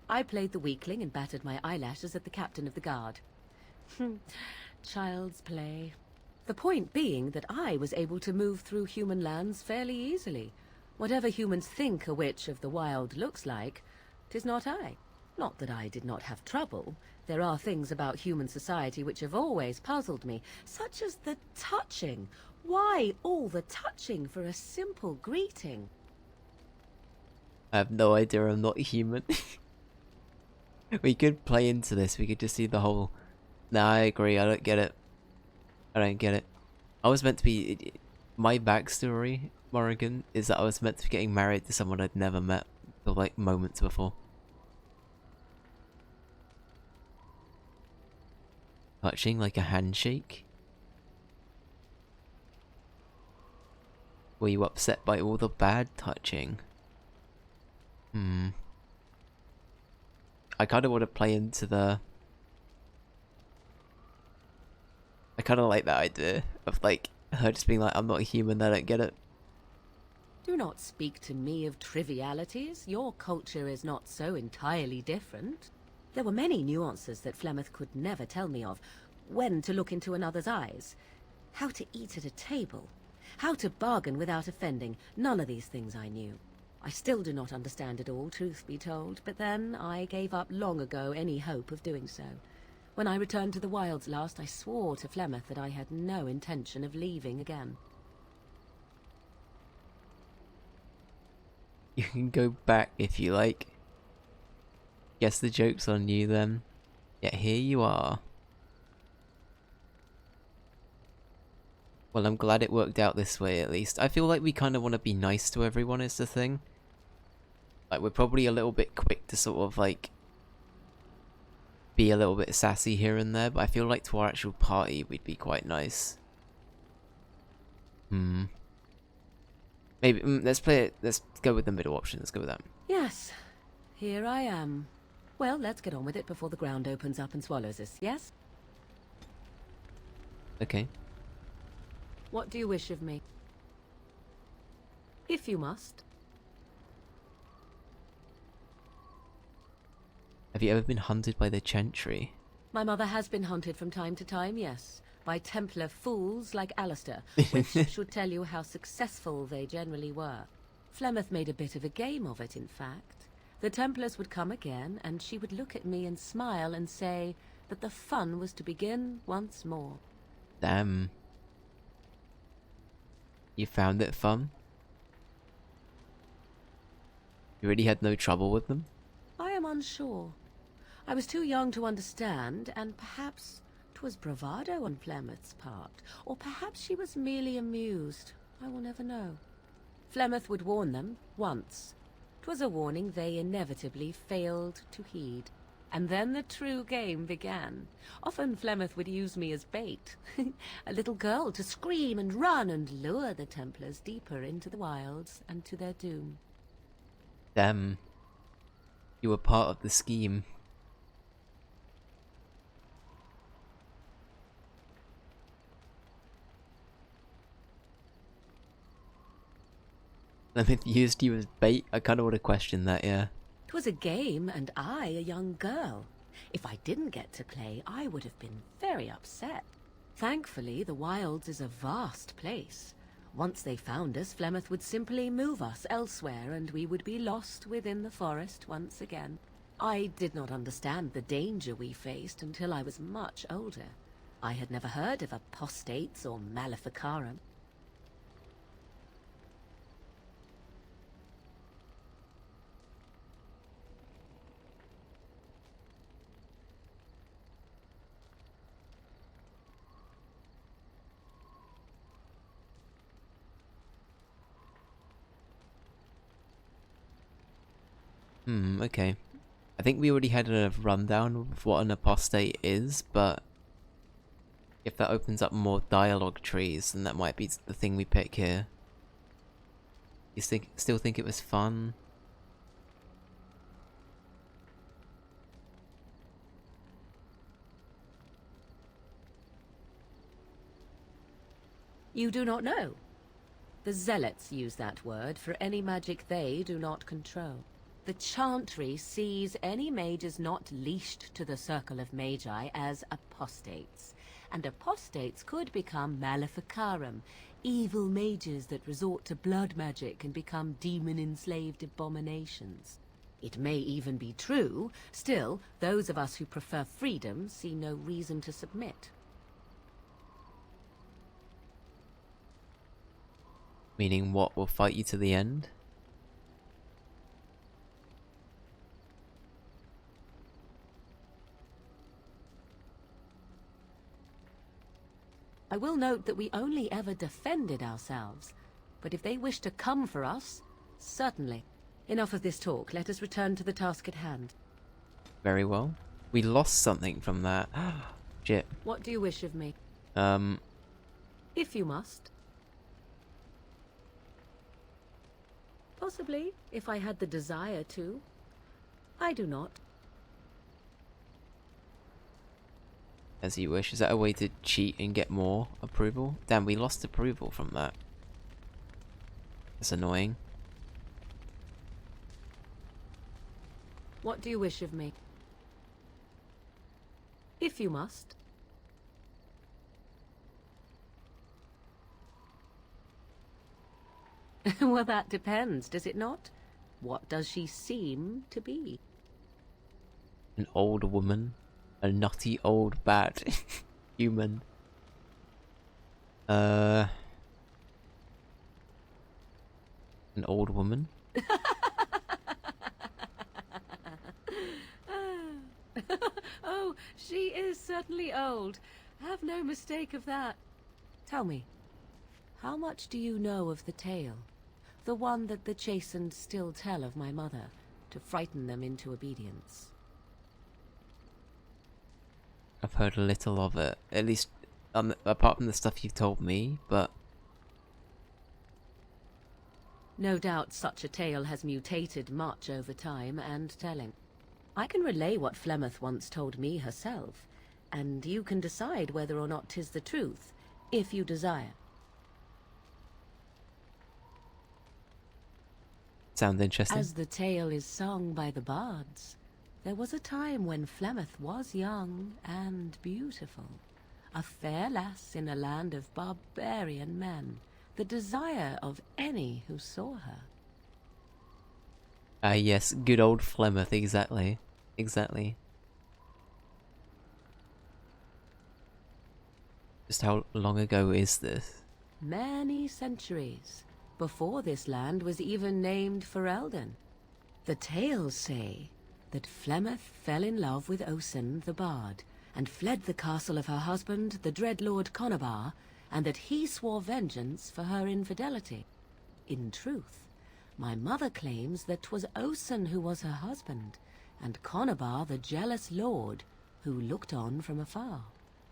I played the weakling and battered my eyelashes at the captain of the guard. Child's play. The point being that I was able to move through human lands fairly easily. Whatever humans think a witch of the wild looks like, 'tis not I. Not that I did not have trouble. There are things about human society which have always puzzled me, such as the touching. Why all the touching for a simple greeting? I have no idea, I'm not human. We could play into this, we could just do the whole... Nah, I agree, I don't get it. I don't get it. I was meant to be... My backstory, Morrigan, is that I was meant to be getting married to someone I'd never met for like moments before. Touching like a handshake? Were you upset by all the bad touching? I kind of want to play into the... I kind of like that idea of like her just being like, I'm not a human, I don't get it. Do not speak to me of trivialities. Your culture is not so entirely different. There were many nuances that Flemeth could never tell me of. When to look into another's eyes. How to eat at a table. How to bargain without offending. None of these things I knew. I still do not understand it all, truth be told, but then I gave up long ago any hope of doing so. When I returned to the wilds last, I swore to Flemeth that I had no intention of leaving again. You can go back if you like. Guess the joke's on you then. Yet here you are. Well, I'm glad it worked out this way at least. I feel like we kind of want to be nice to everyone is the thing. Like, we're probably a little bit quick to sort of like... be a little bit sassy here and there, but I feel like to our actual party we'd be quite nice. Maybe, let's play it, let's go with the middle option, let's go with that. Yes, here I am. Well, let's get on with it before the ground opens up and swallows us, yes? Okay. What do you wish of me? If you must. Have you ever been hunted by the Chantry? My mother has been hunted from time to time, yes. By Templar fools like Alistair, which should tell you how successful they generally were. Flemeth made a bit of a game of it, in fact. The Templars would come again, and she would look at me and smile and say that the fun was to begin once more. Damn. You found it fun? You really had no trouble with them? I am unsure. I was too young to understand, and perhaps 'twas bravado on Flemeth's part, or perhaps she was merely amused. I will never know. Flemeth would warn them, once. 'Twas a warning they inevitably failed to heed. And then the true game began. Often Flemeth would use me as bait, a little girl to scream and run and lure the Templars deeper into the wilds and to their doom. Damn. You were part of the scheme. Flemeth used you as bait? I kinda wanna question that, yeah. 'Twas a game, and I a young girl. If I didn't get to play, I would have been very upset. Thankfully, the wilds is a vast place. Once they found us, Flemeth would simply move us elsewhere, and we would be lost within the forest once again. I did not understand the danger we faced until I was much older. I had never heard of apostates or maleficarum. Okay. I think we already had a rundown of what an apostate is, but if that opens up more dialogue trees, then that might be the thing we pick here. You still think it was fun? You do not know. The zealots use that word for any magic they do not control. The chantry sees any mages not leashed to the circle of magi as apostates, and apostates could become maleficarum, evil mages that resort to blood magic and become demon-enslaved abominations. It may even be true, still, those of us who prefer freedom see no reason to submit. Meaning what, will fight you to the end? I will note that we only ever defended ourselves, but if they wish to come for us, certainly. Enough of this talk, let us return to the task at hand. Very well. We lost something from that. Shit. What do you wish of me? If you must. Possibly, if I had the desire to. I do not. As you wish. Is that a way to cheat and get more approval? Damn, we lost approval from that. That's annoying. What do you wish of me? If you must. Well, that depends, does it not? What does she seem to be? An old woman. A nutty old bad human. An old woman? Oh, she is certainly old. Have no mistake of that. Tell me, how much do you know of the tale? The one that the chastened still tell of my mother, to frighten them into obedience. I've heard a little of it. At least, apart from the stuff you've told me, but... No doubt such a tale has mutated much over time and telling. I can relay what Flemeth once told me herself, and you can decide whether or not 'tis the truth, if you desire. Sounds interesting. As the tale is sung by the bards, there was a time when Flemeth was young and beautiful, a fair lass in a land of barbarian men, the desire of any who saw her. Ah, yes, good old Flemeth, exactly. Exactly. Just how long ago is this? Many centuries, before this land was even named Ferelden. The tales say that Flemeth fell in love with Osen the bard, and fled the castle of her husband, the dread Lord Conobar, and that he swore vengeance for her infidelity. In truth, my mother claims that 'twas Osen who was her husband, and Conobar the jealous lord who looked on from afar.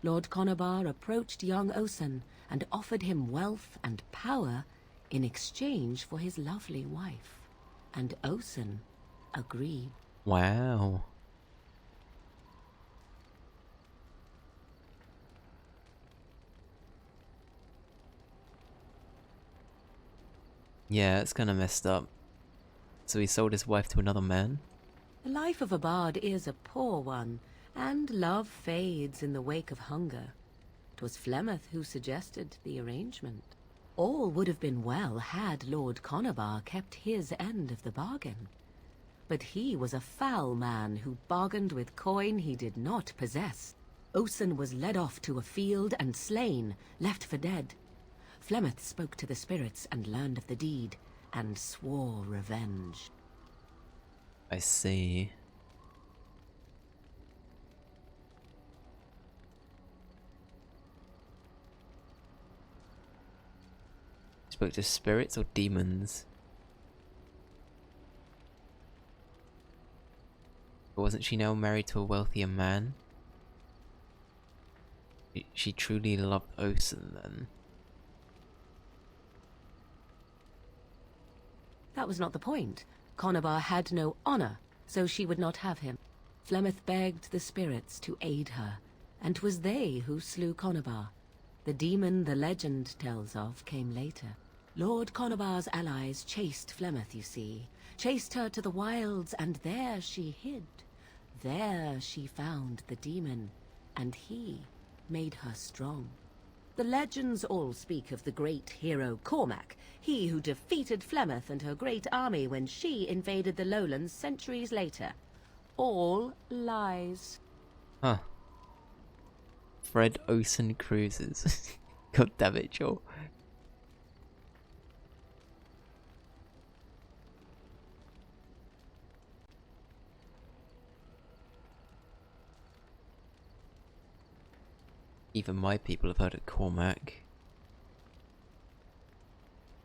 Lord Conobar approached young Osen and offered him wealth and power in exchange for his lovely wife, and Osen agreed. Wow. Yeah, it's kind of messed up. So he sold his wife to another man? The life of a bard is a poor one, and love fades in the wake of hunger. 'Twas Flemeth who suggested the arrangement. All would have been well had Lord Conobar kept his end of the bargain. But he was a foul man who bargained with coin he did not possess. Osen was led off to a field and slain, left for dead. Flemeth spoke to the spirits and learned of the deed, and swore revenge. I see. Spoke to spirits or demons? But wasn't she now married to a wealthier man? She truly loved Osen then. That was not the point. Conobar had no honor, so she would not have him. Flemeth begged the spirits to aid her, and 'twas they who slew Conobar. The demon the legend tells of came later. Lord Conobar's allies chased Flemeth, you see, chased her to the wilds, and there she hid. There she found the demon, and he made her strong. The legends all speak of the great hero Cormac, he who defeated Flemeth and her great army when she invaded the lowlands centuries later. All lies. Huh. Fred Osen Cruises. God damn it, Joel. Even my people have heard of Cormac.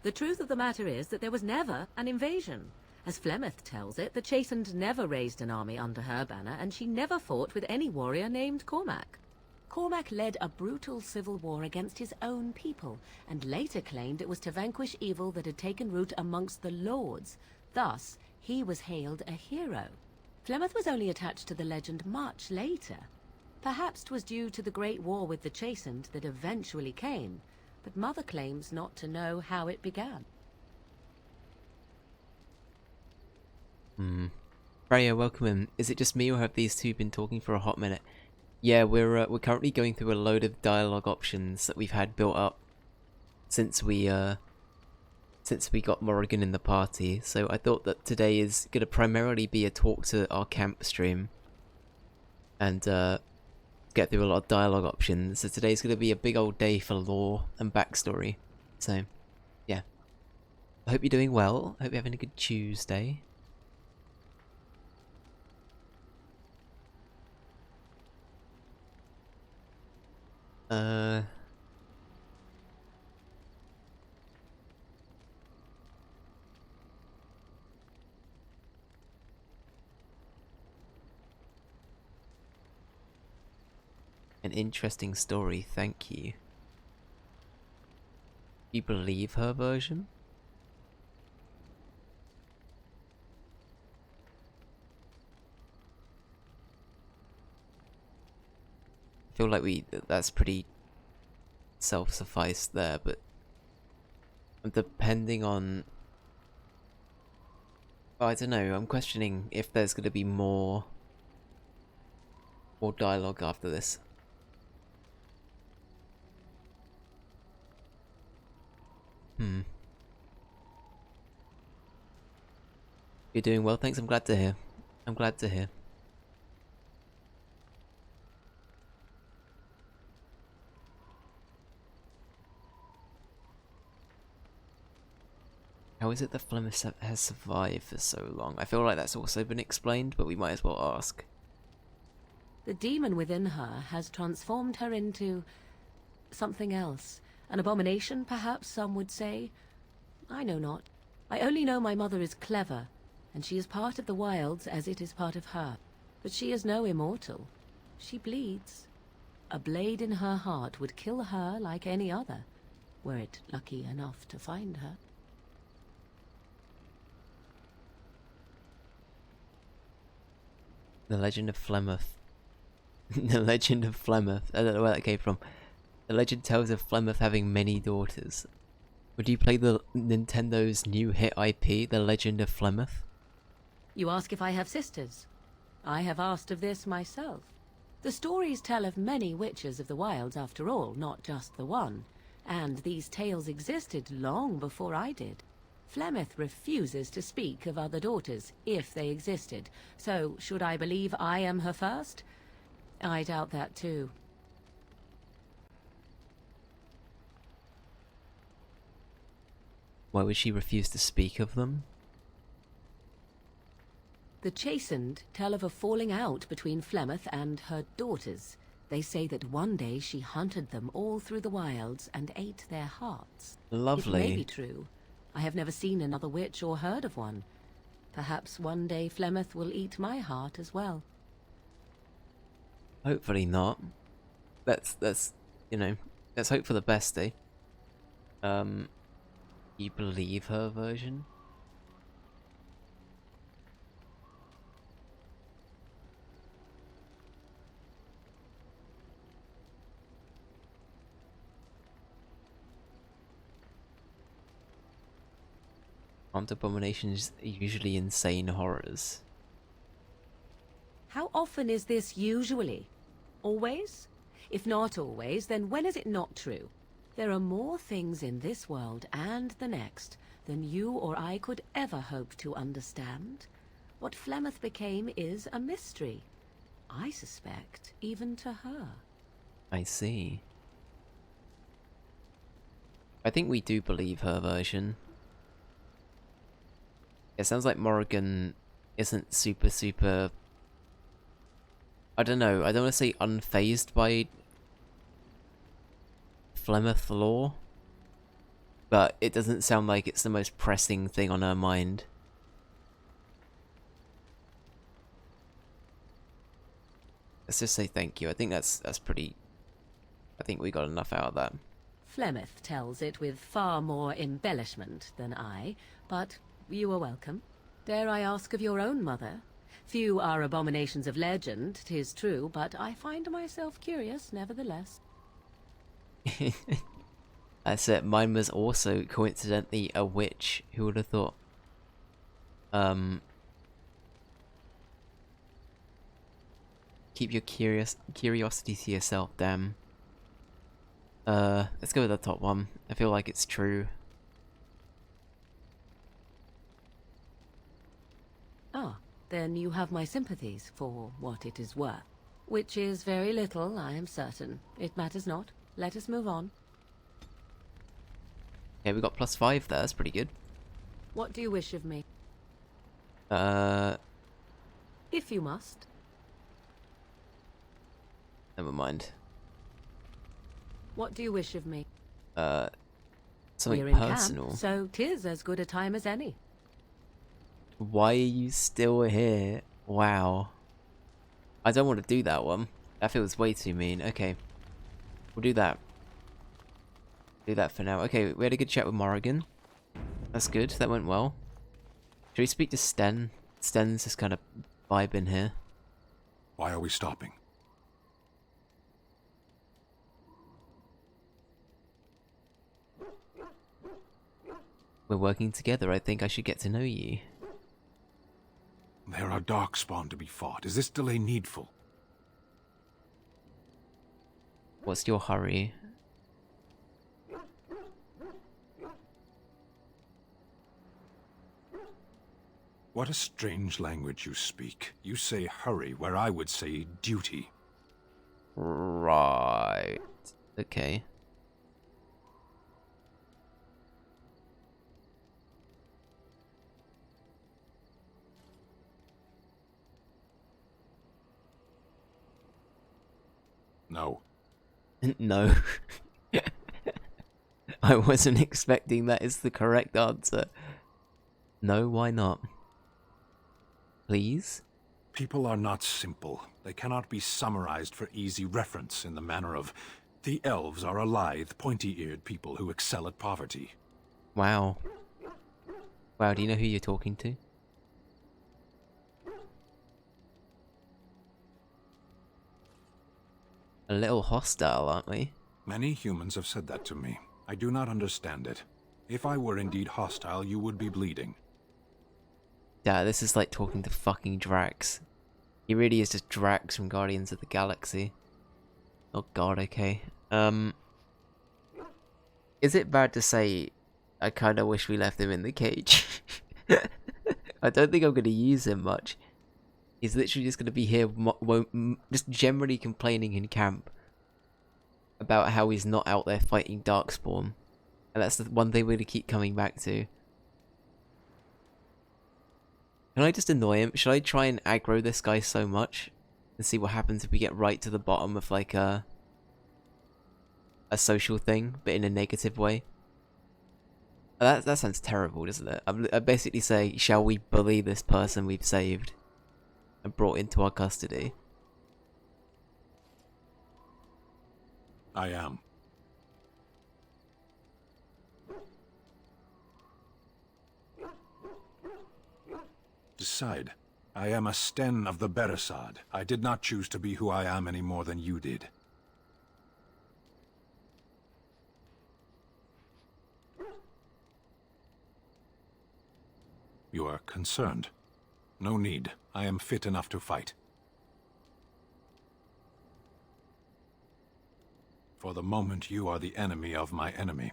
The truth of the matter is that there was never an invasion. As Flemeth tells it, the Chastened never raised an army under her banner, and she never fought with any warrior named Cormac. Cormac led a brutal civil war against his own people, and later claimed it was to vanquish evil that had taken root amongst the lords. Thus, he was hailed a hero. Flemeth was only attached to the legend much later. Perhaps 'twas due to the great war with the Chastened that eventually came, but Mother claims not to know how it began. Freya, welcome in. Is it just me or have these two been talking for a hot minute? Yeah, we're currently going through a load of dialogue options that we've had built up since we got Morrigan in the party. So I thought that today is gonna primarily be a talk to our camp stream and get through a lot of dialogue options. So today's gonna be a big old day for lore and backstory. So yeah, I hope you're doing well. I hope you're having a good Tuesday. An interesting story, thank you. You believe her version? I feel like that's pretty self-sufficed there, but depending on... Oh, I don't know, I'm questioning if there's gonna be more dialogue after this. You're doing well, thanks, I'm glad to hear. I'm glad to hear. How is it that Flemeth has survived for so long? I feel like that's also been explained, but we might as well ask. The demon within her has transformed her into something else. An abomination, perhaps some would say. I know not. I only know my mother is clever, and she is part of the wilds as it is part of her. But she is no immortal. She bleeds. A blade in her heart would kill her like any other, were it lucky enough to find her. The Legend of Flemeth. The Legend of Flemeth. I don't know where that came from. The legend tells of Flemeth having many daughters. Would you play the Nintendo's new hit IP, The Legend of Flemeth? You ask if I have sisters. I have asked of this myself. The stories tell of many witches of the wilds after all, not just the one. And these tales existed long before I did. Flemeth refuses to speak of other daughters, if they existed. So, should I believe I am her first? I doubt that too. Why would she refuse to speak of them? The Chastened tell of a falling out between Flemeth and her daughters. They say that one day she hunted them all through the wilds and ate their hearts. Lovely. It may be true. I have never seen another witch or heard of one. Perhaps one day Flemeth will eat my heart as well. Hopefully not. Let's you know, let's hope for the best, eh? You believe her version? Aren't abominations usually insane horrors? How often is this usually? Always? If not always, then when is it not true? There are more things in this world and the next than you or I could ever hope to understand. What Flemeth became is a mystery. I suspect, even to her. I see. I think we do believe her version. It sounds like Morrigan isn't super... I don't know, I don't want to say unfazed by Flemeth lore, but it doesn't sound like it's the most pressing thing on her mind. Let's just say thank you. I think that's pretty... I think we got enough out of that. Flemeth tells it with far more embellishment than I, but you are welcome. Dare I ask of your own mother? Few are abominations of legend, 'tis true, but I find myself curious nevertheless. That's it. Mine was also coincidentally a witch. Who would have thought? Keep your curiosity to yourself, damn. Let's go with the top one. I feel like it's true. Ah, then you have my sympathies for what it is worth. Which is very little, I am certain. It matters not. Let us move on. Okay, we got +5 there. That's pretty good. What do you wish of me? If you must. Never mind. What do you wish of me? Something We're in personal. camp, so 'tis as good a time as any. Why are you still here? Wow. I don't want to do that one. That feels way too mean. Okay. We'll do that. Do that for now. Okay, we had a good chat with Morrigan. That's good. That went well. Should we speak to Sten? Sten's just kind of vibing here. Why are we stopping? We're working together. I think I should get to know you. There are darkspawn to be fought. Is this delay needful? What's your hurry? What a strange language you speak. You say hurry where I would say duty. Right. Okay. No. I wasn't expecting that is the correct answer. No, why not? Please? People are not simple. They cannot be summarized for easy reference in the manner of, the elves are a lithe, pointy-eared people who excel at poverty. Wow. Wow, do you know who you're talking to? A little hostile, aren't we? Many humans have said that to me. I do not understand it. If I were indeed hostile, you would be bleeding. Yeah, this is like talking to fucking Drax. He really is just Drax from Guardians of the Galaxy. Oh god, okay. Is it bad to say I kinda wish we left him in the cage? I don't think I'm gonna use him much. He's literally just gonna be here just generally complaining in camp about how he's not out there fighting Darkspawn. And that's the one thing we're gonna keep coming back to. Can I just annoy him? Should I try and aggro this guy so much? And see what happens if we get right to the bottom of like a social thing, but in a negative way? That sounds terrible, doesn't it? I basically say, shall we bully this person we've saved and brought into our custody? I am. Decide. I am a Sten of the Beresad. I did not choose to be who I am any more than you did. You are concerned. No need. I am fit enough to fight. For the moment, you are the enemy of my enemy.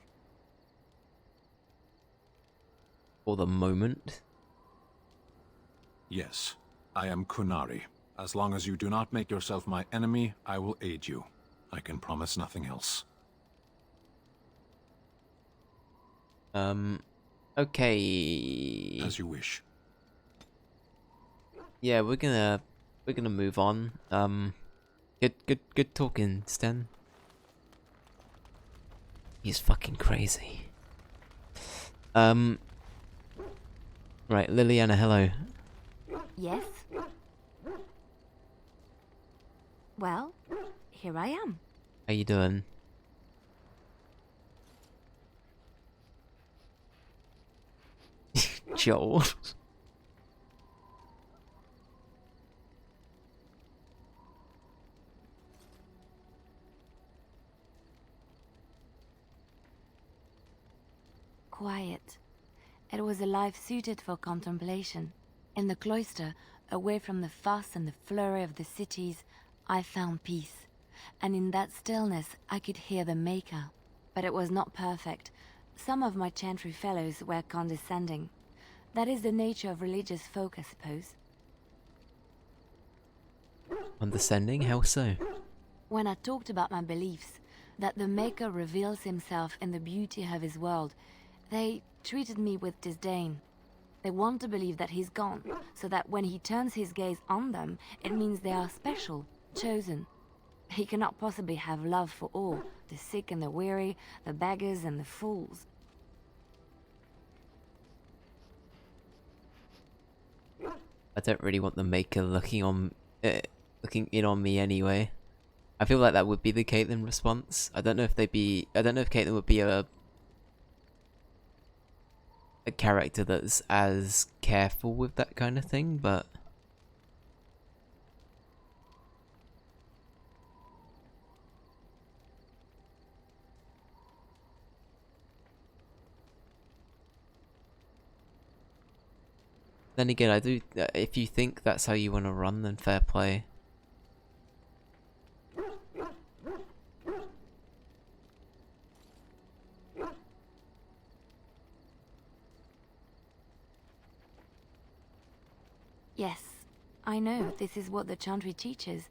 For the moment? Yes, I am Kunari. As long as you do not make yourself my enemy, I will aid you. I can promise nothing else. Okay. As you wish. Yeah, we're gonna move on. Good talking, Sten. He's fucking crazy. Right, Liliana, hello. Yes? Well, here I am. How you doing? Joel. Quiet. It was a life suited for contemplation. In the cloister, away from the fuss and the flurry of the cities, I found peace. And in that stillness, I could hear the Maker. But it was not perfect. Some of my chantry fellows were condescending. That is the nature of religious folk, I suppose. Condescending? How so? When I talked about my beliefs, that the Maker reveals himself in the beauty of his world, they treated me with disdain. They want to believe that he's gone, so that when he turns his gaze on them, it means they are special, chosen. He cannot possibly have love for all, the sick and the weary, the beggars and the fools. I don't really want the Maker looking in on me anyway. I feel like that would be the Caitlyn response. I don't know if Caitlyn would be a character that's as careful with that kind of thing, but then again, I do. If you think that's how you want to run, then fair play. Yes, I know this is what the Chantry teaches.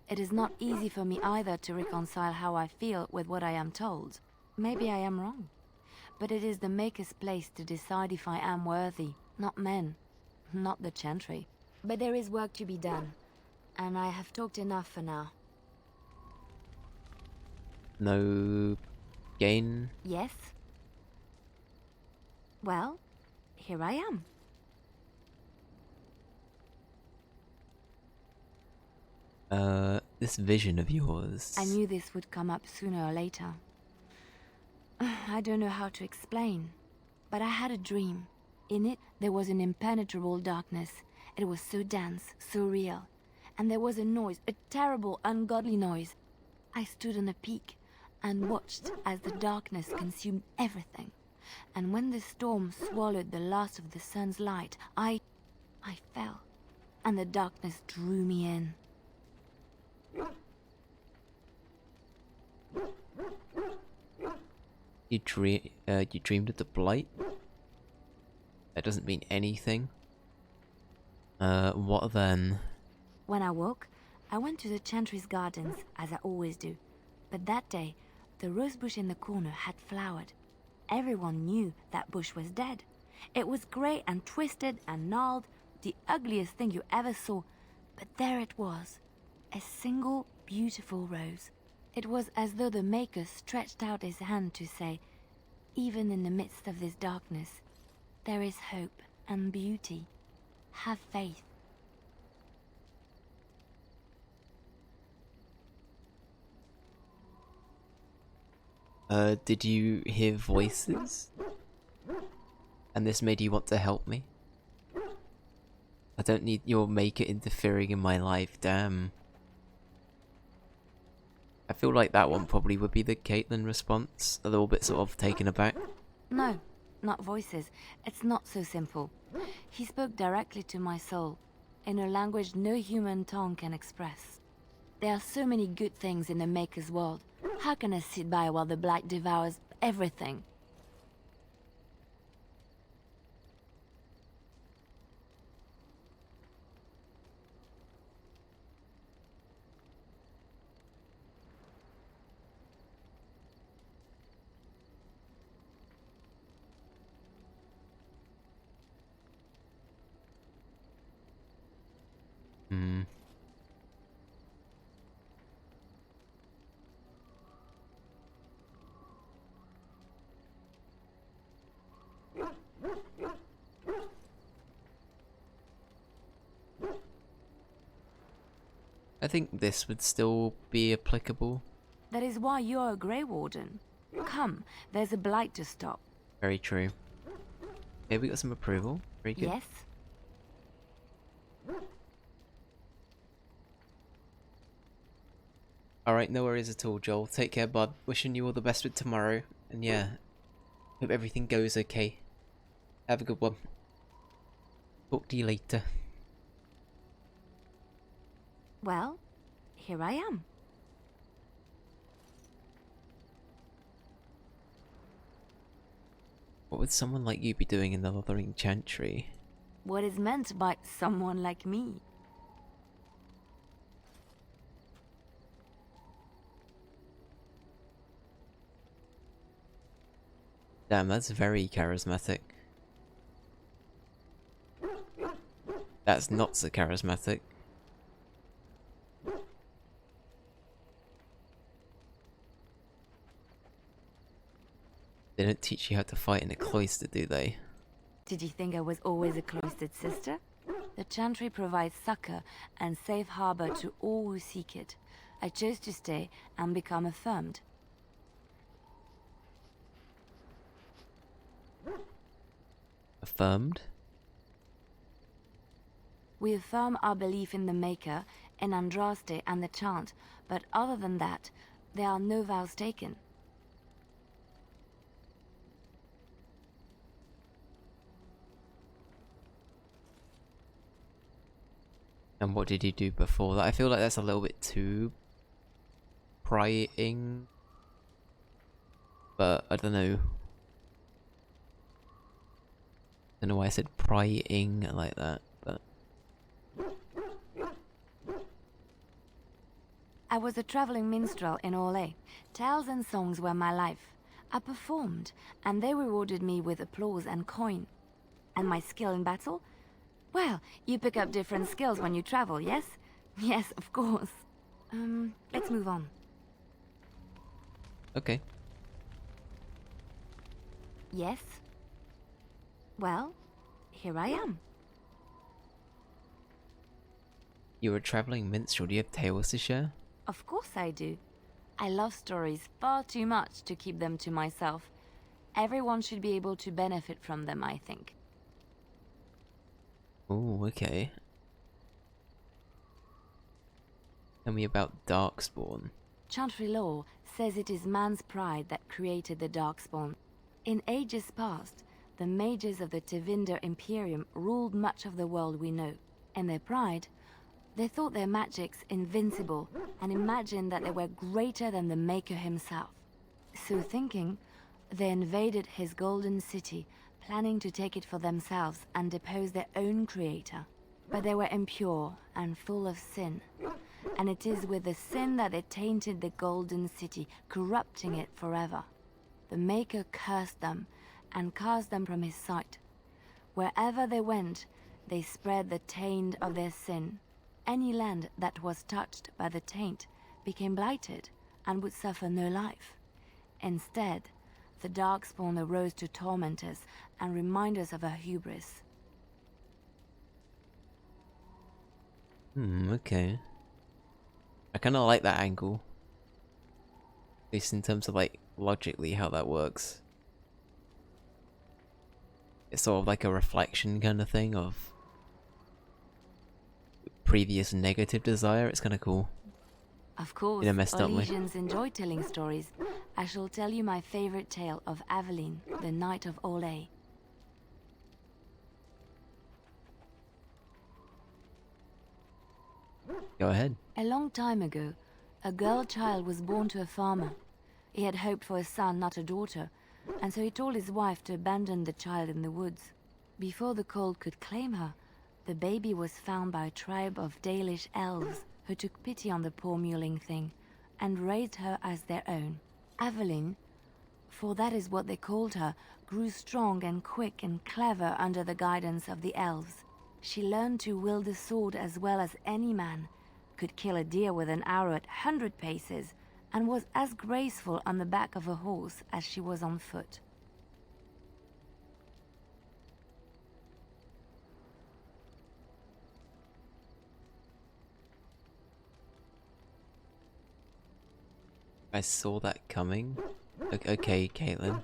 It is not easy for me either to reconcile how I feel with what I am told. Maybe I am wrong. But it is the Maker's place to decide if I am worthy, not men, not the Chantry. But there is work to be done, and I have talked enough for now. no gain. Yes? Well, here I am. This vision of yours. I knew this would come up sooner or later. I don't know how to explain, but I had a dream. In it, there was an impenetrable darkness. It was so dense, so real. And there was a noise, a terrible, ungodly noise. I stood on a peak and watched as the darkness consumed everything. And when the storm swallowed the last of the sun's light, I fell, and the darkness drew me in. You dreamed of the blight? That doesn't mean anything. What then? When I woke, I went to the Chantry's gardens, as I always do. But that day, the rose bush in the corner had flowered. Everyone knew that bush was dead. It was grey and twisted and gnarled, the ugliest thing you ever saw. But there it was, a single beautiful rose. It was as though the Maker stretched out his hand to say, even in the midst of this darkness, there is hope and beauty. Have faith. Did you hear voices? And this made you want to help me? I don't need your Maker interfering in my life, damn. I feel like that one probably would be the Caitlyn response, a little bit sort of taken aback. No, not voices. It's not so simple. He spoke directly to my soul, in a language no human tongue can express. There are so many good things in the Maker's world. How can I sit by while the Blight devours everything? I think this would still be applicable. That is why you're a Grey Warden. Come, there's a blight to stop. Very true. Okay, we got some approval. Very good. Yes? Alright, no worries at all, Joel. Take care, bud. Wishing you all the best with tomorrow. And yeah, hope everything goes okay. Have a good one. Talk to you later. Well, here I am. What would someone like you be doing in the Lothering Chantry? What is meant by someone like me? Damn, that's very charismatic. That's not so charismatic. They don't teach you how to fight in a cloister, do they? Did you think I was always a cloistered sister? The Chantry provides succor and safe harbor to all who seek it. I chose to stay and become affirmed. Affirmed? We affirm our belief in the Maker, in Andraste and the chant, but other than that, there are no vows taken. And what did you do before that? I feel like that's a little bit too prying. But I don't know. I don't know why I said prying like that, but I was a traveling minstrel in Orlais. Tales and songs were my life. I performed, and they rewarded me with applause and coin. And my skill in battle? Well, you pick up different skills when you travel, yes? Yes, of course. Let's move on. Okay. Yes? Well, here I am. You're a travelling minstrel. Do you have tales to share? Of course I do. I love stories far too much to keep them to myself. Everyone should be able to benefit from them, I think. Oh, okay. Tell me about Darkspawn. Chantry lore says it is man's pride that created the Darkspawn. In ages past, the mages of the Tevinder Imperium ruled much of the world we know. In their pride, they thought their magics invincible and imagined that they were greater than the Maker himself. So thinking, they invaded his golden city, planning to take it for themselves and depose their own creator. But they were impure and full of sin. And it is with the sin that they tainted the golden city, corrupting it forever. The Maker cursed them and cast them from his sight. Wherever they went, they spread the taint of their sin. Any land that was touched by the taint became blighted and would suffer no life. Instead, the Darkspawn arose to torment us and remind us of our hubris. Okay. I kind of like that angle. At least in terms of, like, logically how that works. It's sort of like a reflection kind of thing of previous negative desire. It's kind of cool. Of course, In a messed up way. Orlesians enjoy telling stories. I shall tell you my favorite tale of Aveline, the Knight of Orlais. Go ahead. A long time ago, a girl child was born to a farmer. He had hoped for a son, not a daughter, and so he told his wife to abandon the child in the woods. Before the cold could claim her, the baby was found by a tribe of Dalish elves who took pity on the poor mewling thing and raised her as their own. Aveline, for that is what they called her, grew strong and quick and clever under the guidance of the elves. She learned to wield the sword as well as any man, could kill a deer with an arrow at 100 paces, and was as graceful on the back of a horse as she was on foot. I saw that coming. Okay, Caitlin.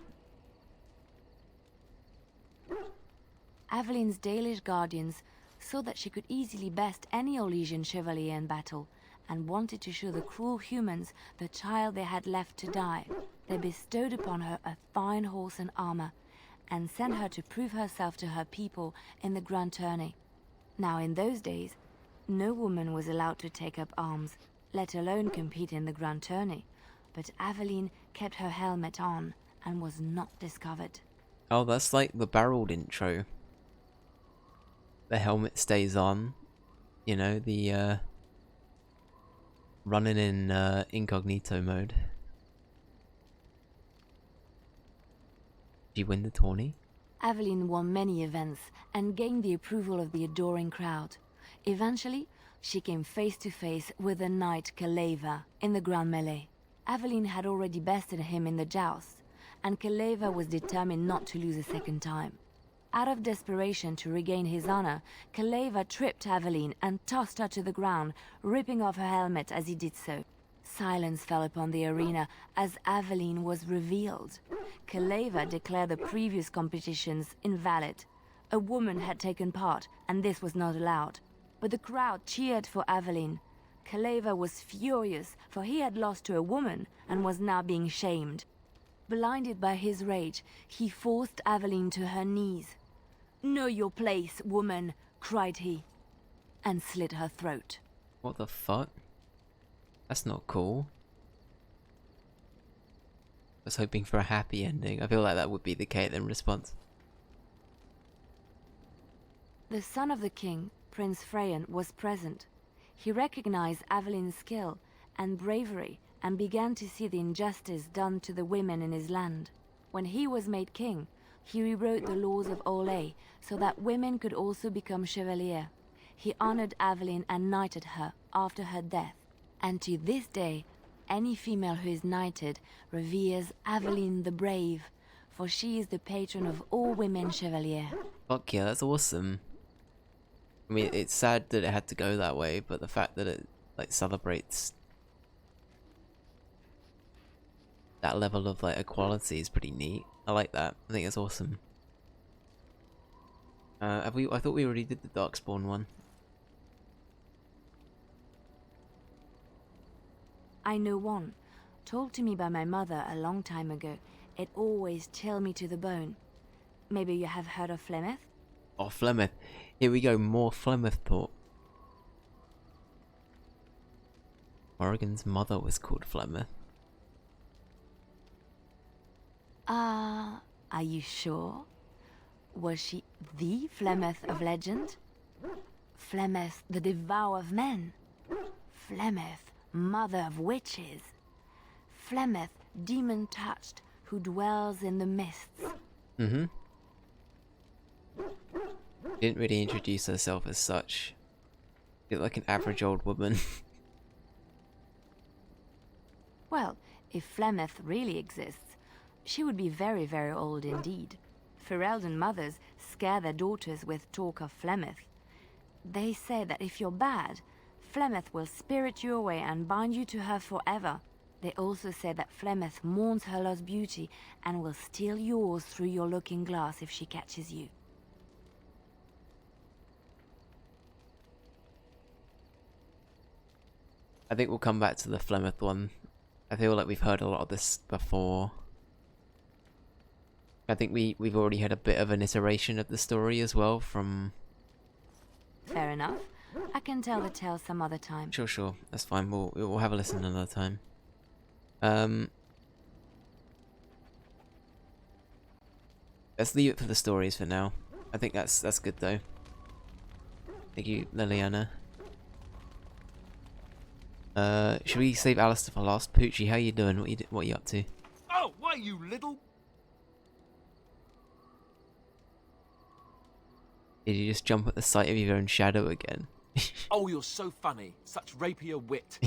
Aveline's Dalish guardians saw that she could easily best any Orlesian chevalier in battle, and wanted to show the cruel humans the child they had left to die. They bestowed upon her a fine horse and armor, and sent her to prove herself to her people in the grand tourney. Now in those days, no woman was allowed to take up arms, let alone compete in the grand tourney, but Aveline kept her helmet on, and was not discovered. Oh, that's like the barreled intro. The helmet stays on. You know, the running in incognito mode. Did you win the tourney? Aveline won many events and gained the approval of the adoring crowd. Eventually, she came face to face with the knight Kaleva in the grand melee. Aveline had already bested him in the joust, and Kaleva was determined not to lose a second time. Out of desperation to regain his honor, Kaleva tripped Aveline and tossed her to the ground, ripping off her helmet as he did so. Silence fell upon the arena as Aveline was revealed. Kaleva declared the previous competitions invalid. A woman had taken part, and this was not allowed. But the crowd cheered for Aveline. Kaleva was furious, for he had lost to a woman and was now being shamed. Blinded by his rage, he forced Aveline to her knees. "Know your place, woman," cried he, and slit her throat. What the fuck? That's not cool. I was hoping for a happy ending. I feel like that would be the Caitlyn response. The son of the king, Prince Freyan, was present. He recognized Aveline's skill and bravery and began to see the injustice done to the women in his land. When he was made king, he rewrote the laws of Orlais so that women could also become chevalier. He honored Aveline and knighted her after her death. And to this day, any female who is knighted reveres Aveline the Brave, for she is the patron of all women chevalier. Fuck yeah, that's awesome. I mean, it's sad that it had to go that way, but the fact that it like celebrates that level of like equality is pretty neat. I like that. I think it's awesome. Have we? I thought we already did the Darkspawn one. I know one, told to me by my mother a long time ago. It always chilled me to the bone. Maybe you have heard of Flemeth? Oh, Flemeth. Here we go, more Flemeth talk. Morrigan's mother was called Flemeth. Are you sure? Was she the Flemeth of legend? Flemeth, the devour of men? Flemeth, mother of witches? Flemeth, demon-touched, who dwells in the mists? Mm-hmm. Didn't really introduce herself as such. Looked like an average old woman. Well, if Flemeth really exists, she would be very, very old indeed. Ferelden mothers scare their daughters with talk of Flemeth. They say that if you're bad, Flemeth will spirit you away and bind you to her forever. They also say that Flemeth mourns her lost beauty and will steal yours through your looking glass if she catches you. I think we'll come back to the Flemeth one. I feel like we've heard a lot of this before. I think we've already had a bit of an iteration of the story as well from... Fair enough. I can tell the tale some other time. Sure, that's fine. We'll have a listen another time. Let's leave it for the stories for now. I think that's good though. Thank you, Liliana. Should we save Alistair for last? Poochie, how you doing? What are you up to? Oh, why, you little... Did you just jump at the sight of your own shadow again? Oh, you're so funny. Such rapier wit.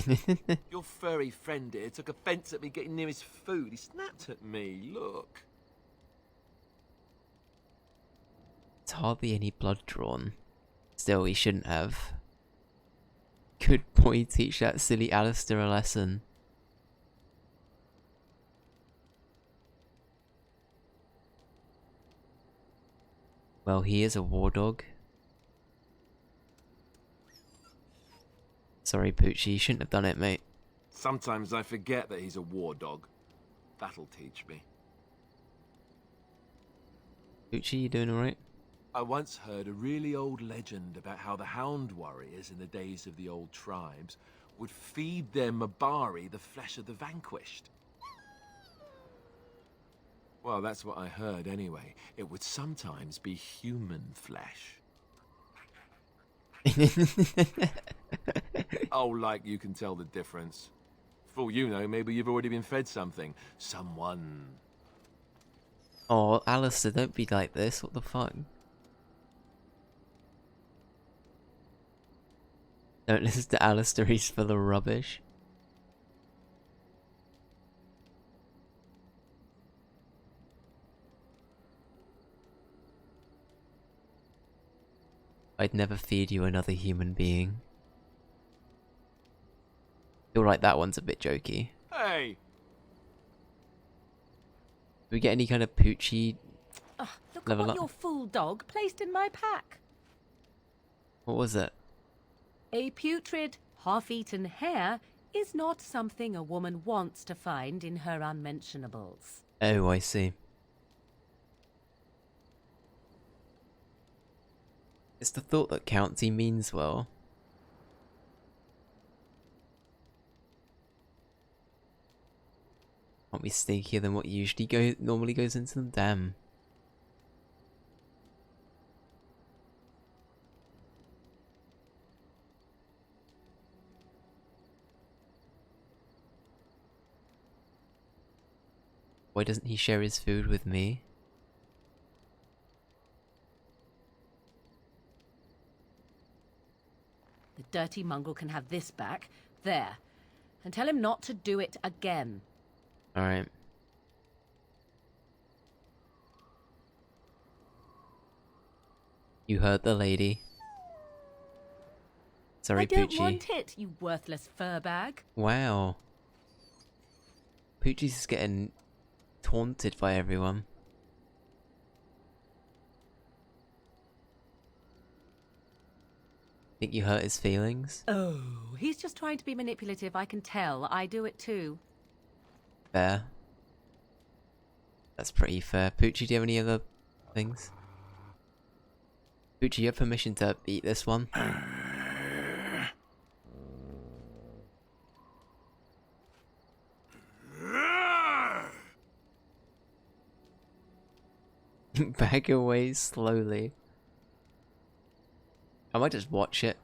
Your furry friend here took offence at me getting near his food. He snapped at me. Look. It's hardly any blood drawn. Still, he shouldn't have. Good boy, teach that silly Alistair a lesson. Well, he is a war dog. Sorry, Poochie, you shouldn't have done it, mate. Sometimes I forget that he's a war dog. That'll teach me. Poochie, you doing alright? I once heard a really old legend about how the Hound warriors in the days of the old tribes would feed their Mabari the flesh of the vanquished. Well, that's what I heard anyway. It would sometimes be human flesh. Oh, like you can tell the difference. For all you know, maybe you've already been fed something. Someone. Oh, Alistair, don't be like this. What the fuck? Don't listen to Alistair, he's full of rubbish. I'd never feed you another human being. Feel like that one's a bit jokey. Hey! Do we get any kind of Poochie Look level at what up? your fool dog placed in my pack. What was it? A putrid, half-eaten hare is not something a woman wants to find in her unmentionables. Oh, I see. It's the thought that counts, he means well. Can't be stinkier than what usually normally goes into them, damn. Why doesn't he share his food with me? The dirty mongrel can have this back. There. and tell him not to do it again. Alright. You heard the lady. Sorry, I don't Poochie. want it, you worthless fur bag. Wow. Poochie's just getting taunted by everyone. Think you hurt his feelings? Oh, he's just trying to be manipulative, I can tell. I do it too. Fair. That's pretty fair. Poochie, do you have any other things? Poochie, you have permission to eat this one? Back away slowly. I might just watch it.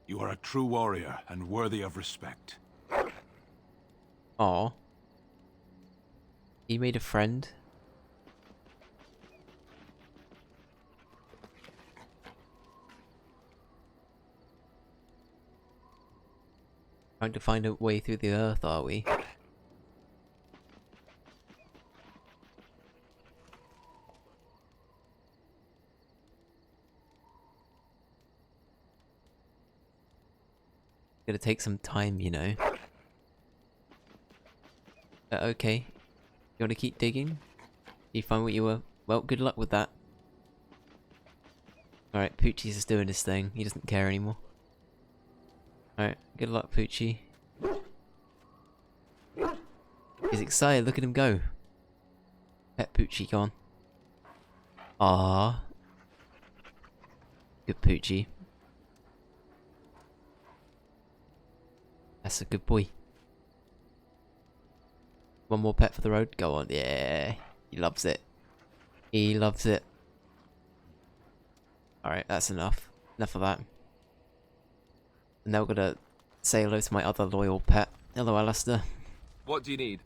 You are a true warrior and worthy of respect. Aw. He made a friend. Trying to find a way through the earth, are we? Gonna take some time, you know. Okay. You wanna keep digging? You find what you were? Well, good luck with that. Alright, Poochie's just doing his thing. He doesn't care anymore. Alright, good luck, Poochie. He's excited, look at him go. Pet Poochie gone. Ah, good Poochie. That's a good boy. One more pet for the road? Go on, yeah. He loves it. He loves it. Alright, that's enough. Enough of that. And now we're gonna say hello to my other loyal pet. Hello, Alistair. What do you need?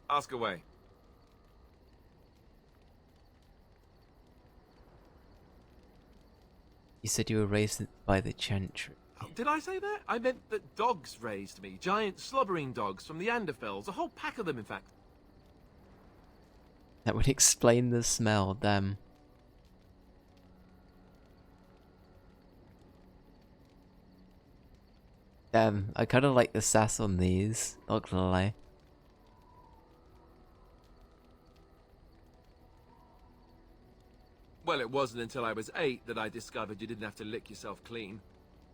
Ask away. You said you were raised by the Chantry. Oh, did I say that? I meant that dogs raised me. Giant slobbering dogs from the Anderfells. A whole pack of them, in fact. That would explain the smell, damn. Damn, I kinda like the sass on these, not gonna lie. Well, it wasn't until I was 8 that I discovered you didn't have to lick yourself clean.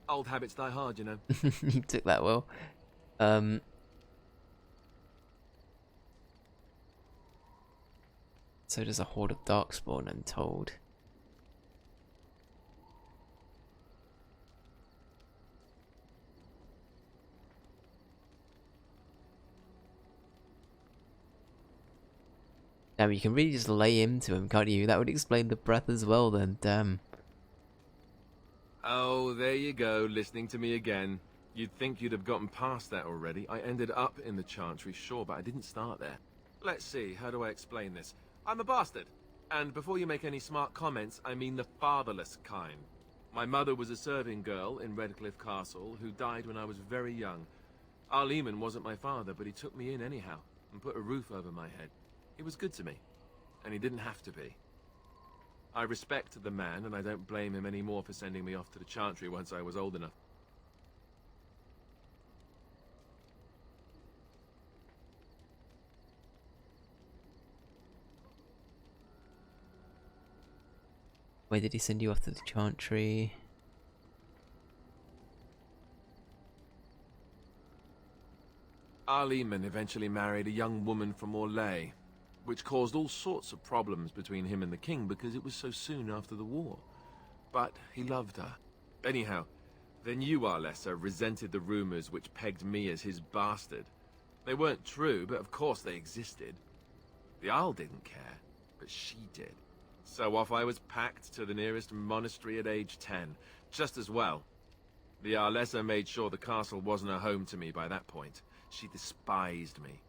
Old habits die hard, you know. You took that well. So does a horde of darkspawn, I'm told. Damn, you can really just lay into him, can't you? That would explain the breath as well then, damn. Oh, there you go, listening to me again. You'd think you'd have gotten past that already. I ended up in the Chantry, sure, but I didn't start there. Let's see, how do I explain this? I'm a bastard. And before you make any smart comments, I mean the fatherless kind. My mother was a serving girl in Redcliffe Castle who died when I was very young. Arleman wasn't my father, but he took me in anyhow and put a roof over my head. He was good to me, and he didn't have to be. I respect the man, and I don't blame him anymore for sending me off to the Chantry once I was old enough. Why did he send you off to the Chantry? Arleman eventually married a young woman from Orlais, which caused all sorts of problems between him and the king because it was so soon after the war. But he loved her. Anyhow, then you, Arlessa, resented the rumors which pegged me as his bastard. They weren't true, but of course they existed. The Isle didn't care, but she did. So off I was packed to the nearest monastery at age 10, just as well. The Arlessa made sure the castle wasn't a home to me by that point. She despised me.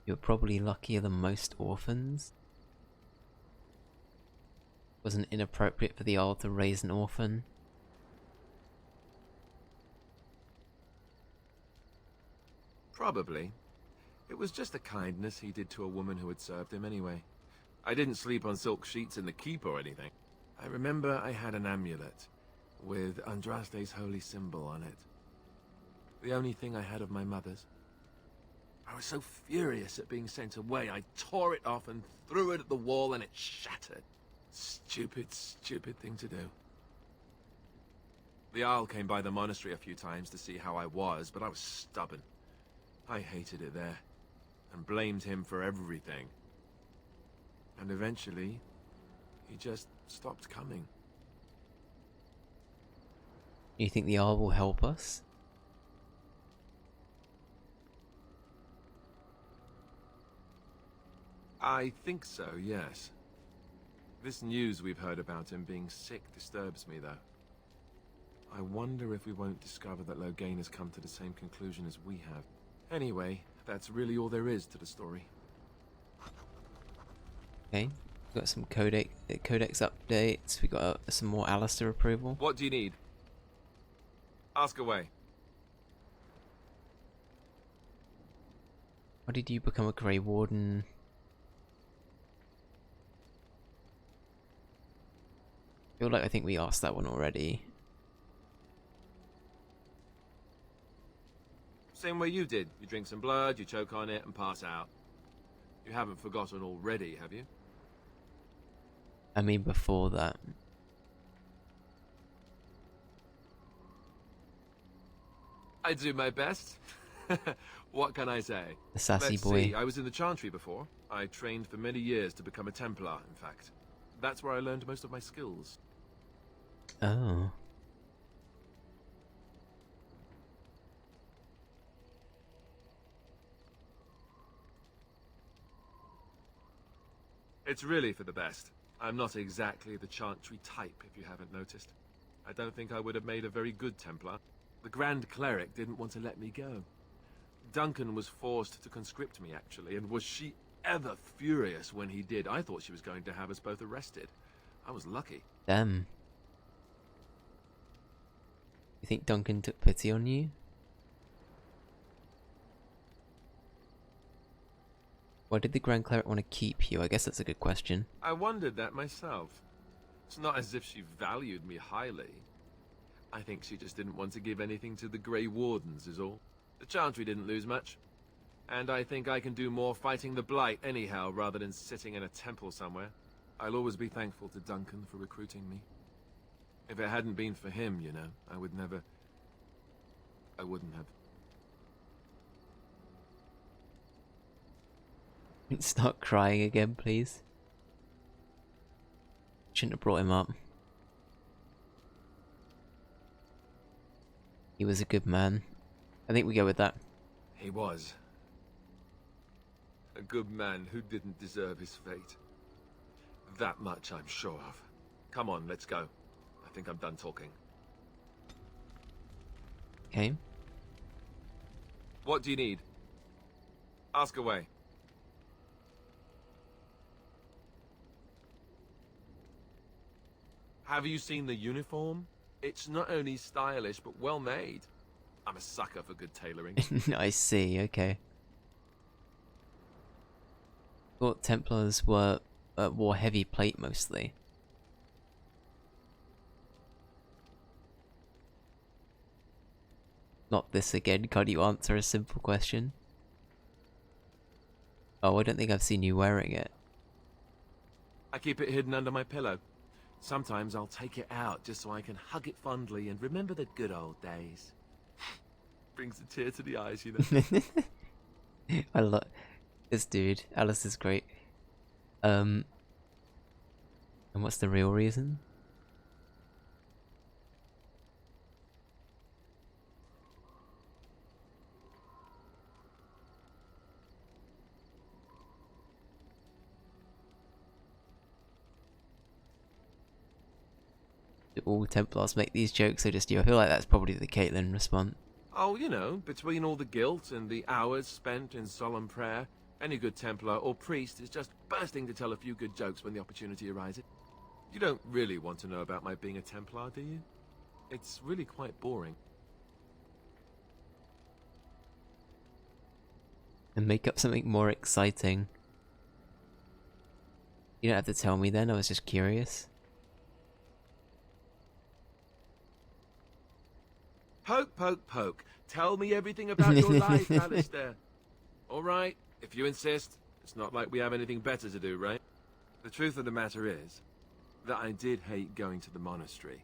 You're probably luckier than most orphans. wasn't inappropriate for the Jarl to raise an orphan. Probably. It was just a kindness he did to a woman who had served him anyway. I didn't sleep on silk sheets in the keep or anything. I remember I had an amulet with Andraste's holy symbol on it. The only thing I had of my mother's. I was so furious at being sent away, I tore it off and threw it at the wall and it shattered. Stupid, stupid thing to do. The Jarl came by the monastery a few times to see how I was, but I was stubborn. I hated it there, and blamed him for everything. And eventually, he just stopped coming. You think the Jarl will help us? I think so, yes. This news we've heard about him being sick disturbs me, though. I wonder if we won't discover that Loghain has come to the same conclusion as we have. Anyway, that's really all there is to the story. Okay, we've got some codex updates, we got some more Alistair approval. What do you need? Ask away. Why did you become a Grey Warden? I feel like I think we asked that one already. Same way you did. You drink some blood, you choke on it, and pass out. You haven't forgotten already, have you? I mean before that. I do my best. What can I say? The sassy Let's boy. see, I was in the Chantry before. I trained for many years to become a Templar, in fact. That's where I learned most of my skills. Oh. It's really for the best. I'm not exactly the Chantry type, if you haven't noticed. I don't think I would have made a very good Templar. The Grand Cleric didn't want to let me go. Duncan was forced to conscript me, actually, and was she ever furious when he did. I thought she was going to have us both arrested. I was lucky. Damn. You think Duncan took pity on you? Why did the Grand Cleric want to keep you? I guess that's a good question. I wondered that myself. It's not as if she valued me highly. I think she just didn't want to give anything to the Grey Wardens, is all. The Chantry didn't lose much. And I think I can do more fighting the Blight anyhow, rather than sitting in a temple somewhere. I'll always be thankful to Duncan for recruiting me. If it hadn't been for him, you know, I wouldn't have. Start crying again, please. Shouldn't have brought him up. He was a good man. I think we go with that. He was. A good man who didn't deserve his fate. That much I'm sure of. Come on, let's go. I think I'm done talking. Okay. What do you need? Ask away. Have you seen the uniform? It's not only stylish, but well made. I'm a sucker for good tailoring. I see, okay. Thought Templars wore heavy plate mostly. Not this again, can't you answer a simple question? Oh, I don't think I've seen you wearing it. I keep it hidden under my pillow. Sometimes I'll take it out just so I can hug it fondly and remember the good old days. Brings a tear to the eyes, you know. I love this dude. Alice is great. And what's the real reason? Do all Templars make these jokes or just you? I feel like that's probably the Caitlyn response. Oh, you know, between all the guilt and the hours spent in solemn prayer, any good Templar or priest is just bursting to tell a few good jokes when the opportunity arises. You don't really want to know about my being a Templar, do you? It's really quite boring. And make up something more exciting. You don't have to tell me then, I was just curious. Poke, poke, poke. Tell me everything about your life, Alistair. All right, if you insist. It's not like we have anything better to do, right? The truth of the matter is that I did hate going to the monastery.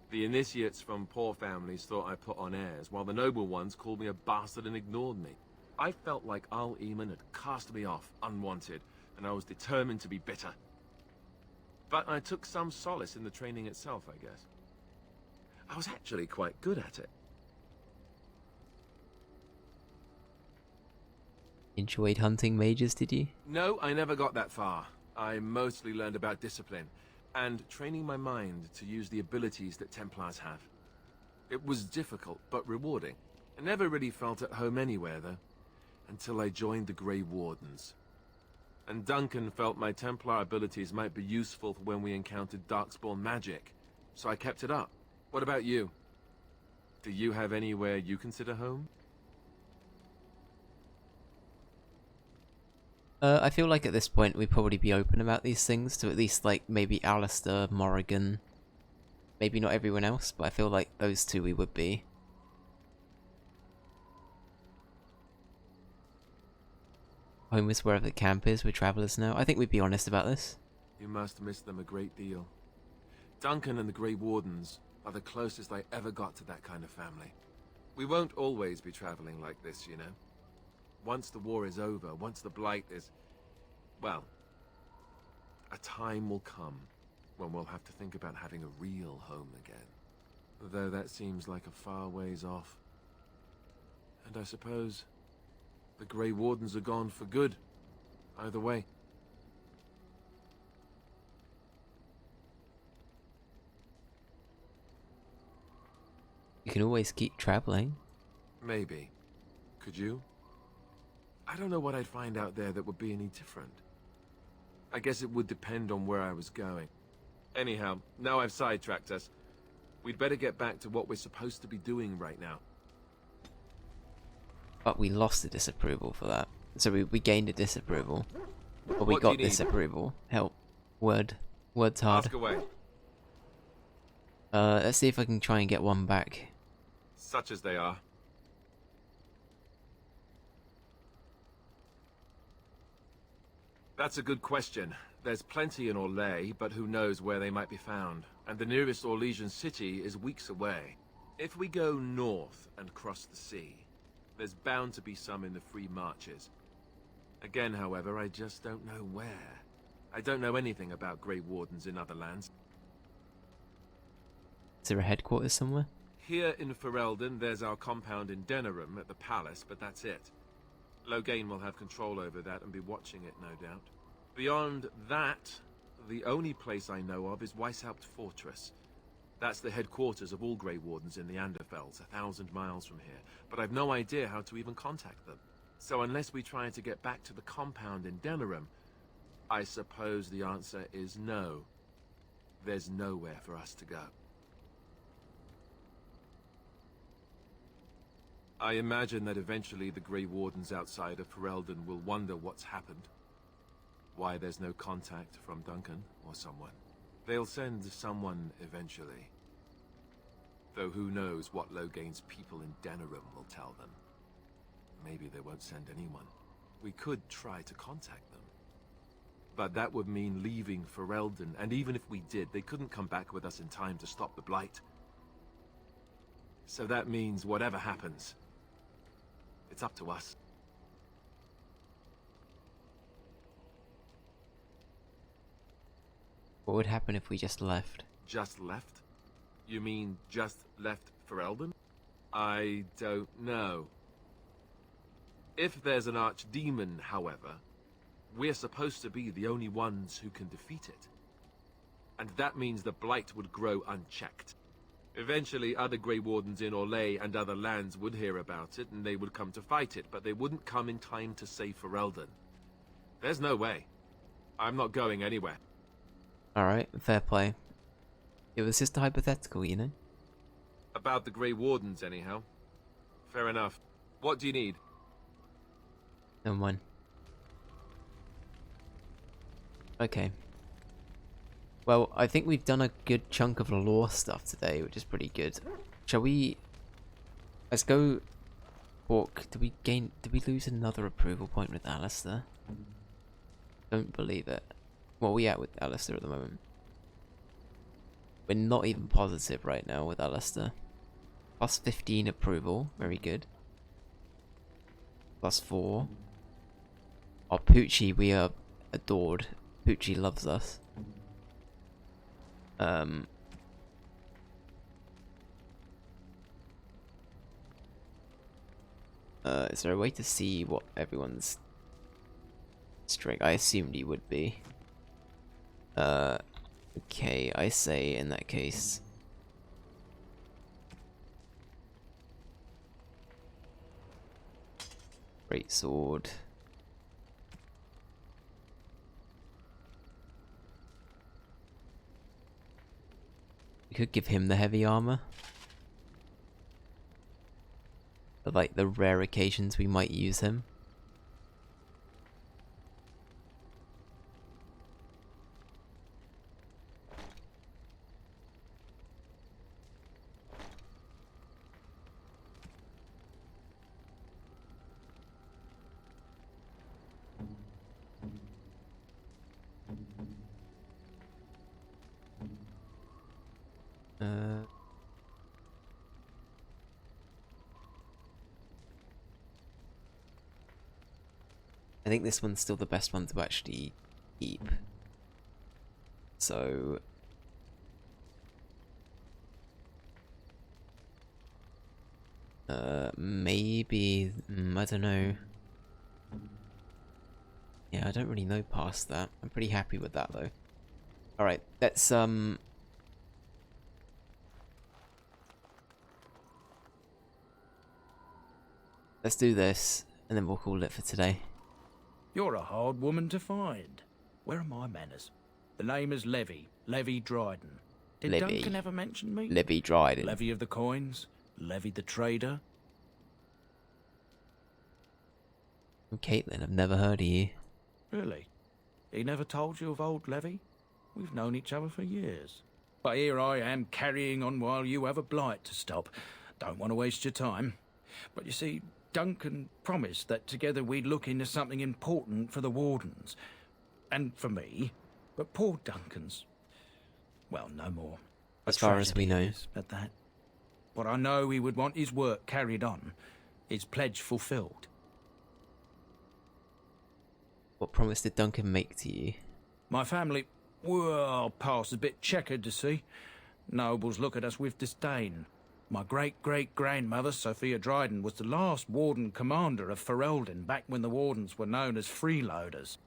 The initiates from poor families thought I put on airs, while the noble ones called me a bastard and ignored me. I felt like Al Eamon had cast me off, unwanted, and I was determined to be bitter. But I took some solace in the training itself, I guess. I was actually quite good at it. Enjoyed hunting mages, did you? No, I never got that far. I mostly learned about discipline, and training my mind to use the abilities that Templars have. It was difficult, but rewarding. I never really felt at home anywhere, though, until I joined the Grey Wardens. And Duncan felt my Templar abilities might be useful for when we encountered Darkspawn magic, so I kept it up. What about you? Do you have anywhere you consider home? I feel like at this point we'd probably be open about these things to at least like maybe Alistair, Morrigan. Maybe not everyone else, but I feel like those two we would be. Home is wherever the camp is, we're travellers now. I think we'd be honest about this. You must miss them a great deal. Duncan and the Grey Wardens are the closest I ever got to that kind of family. We won't always be travelling like this, you know. Once the war is over, once the Blight is... well, a time will come when we'll have to think about having a real home again. Though that seems like a far ways off. And I suppose the Grey Wardens are gone for good, either way. You can always keep travelling. Maybe. Could you? I don't know what I'd find out there that would be any different. I guess it would depend on where I was going. Anyhow, now I've sidetracked us. We'd better get back to what we're supposed to be doing right now. But we lost the disapproval for that. So we gained a disapproval. Or we What do you got need? disapproval. Help. Word's hard. Ask away. Let's see if I can try and get one back. Such as they are. That's a good question. There's plenty in Orlais, but who knows where they might be found. And the nearest Orlesian city is weeks away. If we go north and cross the sea, there's bound to be some in the Free Marches. Again, however, I just don't know where. I don't know anything about Grey Wardens in other lands. Is there a headquarters somewhere? Here in Ferelden, there's our compound in Denerim at the palace, but that's it. Loghain will have control over that and be watching it, no doubt. Beyond that, the only place I know of is Weishaupt Fortress. That's the headquarters of all Grey Wardens in the Anderfells, 1,000 miles from here. But I've no idea how to even contact them. So unless we try to get back to the compound in Denerim, I suppose the answer is no. There's nowhere for us to go. I imagine that eventually the Grey Wardens outside of Ferelden will wonder what's happened. Why there's no contact from Duncan or someone. They'll send someone eventually. Though who knows what Loghain's people in Denerim will tell them. Maybe they won't send anyone. We could try to contact them. But that would mean leaving Ferelden, and even if we did, they couldn't come back with us in time to stop the Blight. So that means whatever happens, it's up to us. What would happen if we just left? Just left? You mean just left Ferelden? I don't know. If there's an archdemon, however, we're supposed to be the only ones who can defeat it. And that means the Blight would grow unchecked. Eventually, other Grey Wardens in Orlais and other lands would hear about it, and they would come to fight it, but they wouldn't come in time to save Ferelden. There's no way. I'm not going anywhere. Alright, fair play. It was just a hypothetical, you know? About the Grey Wardens, anyhow. Fair enough. What do you need? Never mind. Okay. Well, I think we've done a good chunk of lore stuff today, which is pretty good. Shall we... Let's go... Walk. Did we lose another approval point with Alistair? Don't believe it. What are we at with Alistair at the moment? We're not even positive right now with Alistair. Plus 15 approval. Very good. Plus 4. Oh, Poochie, we are adored. Poochie loves us. Is there a way to see what everyone's strength? I assumed he would be. Okay, I say in that case. Great sword. We could give him the heavy armor. For like the rare occasions we might use him. I think this one's still the best one to actually keep. So... maybe... I don't know. Yeah, I don't really know past that. I'm pretty happy with that though. Alright, let's let's do this, and then we'll call it for today. You're a hard woman to find. Where are my manners? The name is Levy. Levy Dryden. Did Levy. Duncan ever mention me? Levy Dryden. Levy of the coins? Levy the trader? I'm Caitlin, I've never heard of you. Really? He never told you of old Levy? We've known each other for years. But here I am carrying on while you have a blight to stop. Don't want to waste your time. But you see, Duncan promised that together we'd look into something important for the Wardens. And for me. But poor Duncan's... well, no more. As far as we know. At that. But I know he would want his work carried on. His pledge fulfilled. What promise did Duncan make to you? My family, well, past a bit checkered to see. Nobles look at us with disdain. My great-great-grandmother, Sophia Dryden, was the last warden commander of Ferelden back when the wardens were known as freeloaders.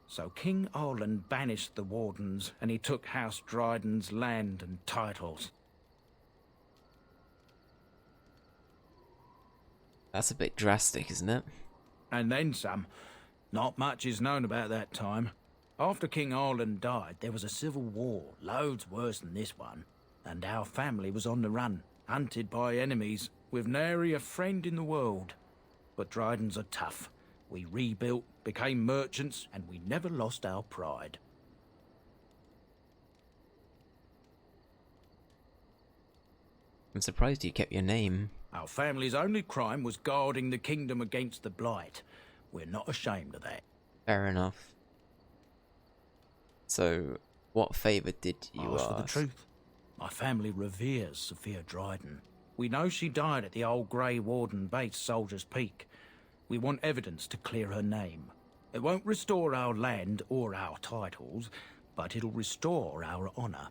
So King Arland banished the wardens, and he took House Dryden's land and titles. That's a bit drastic, isn't it? And then some. Not much is known about that time. After King Arland died, there was a civil war, loads worse than this one. And our family was on the run, hunted by enemies, with nary a friend in the world. But Drydens are tough. We rebuilt, became merchants, and we never lost our pride. I'm surprised you kept your name. Our family's only crime was guarding the kingdom against the blight. We're not ashamed of that. Fair enough. So, what favour did you ask? For the truth. My family reveres Sophia Dryden. We know she died at the old Grey Warden base, Soldier's Peak. We want evidence to clear her name. It won't restore our land or our titles, but it'll restore our honour.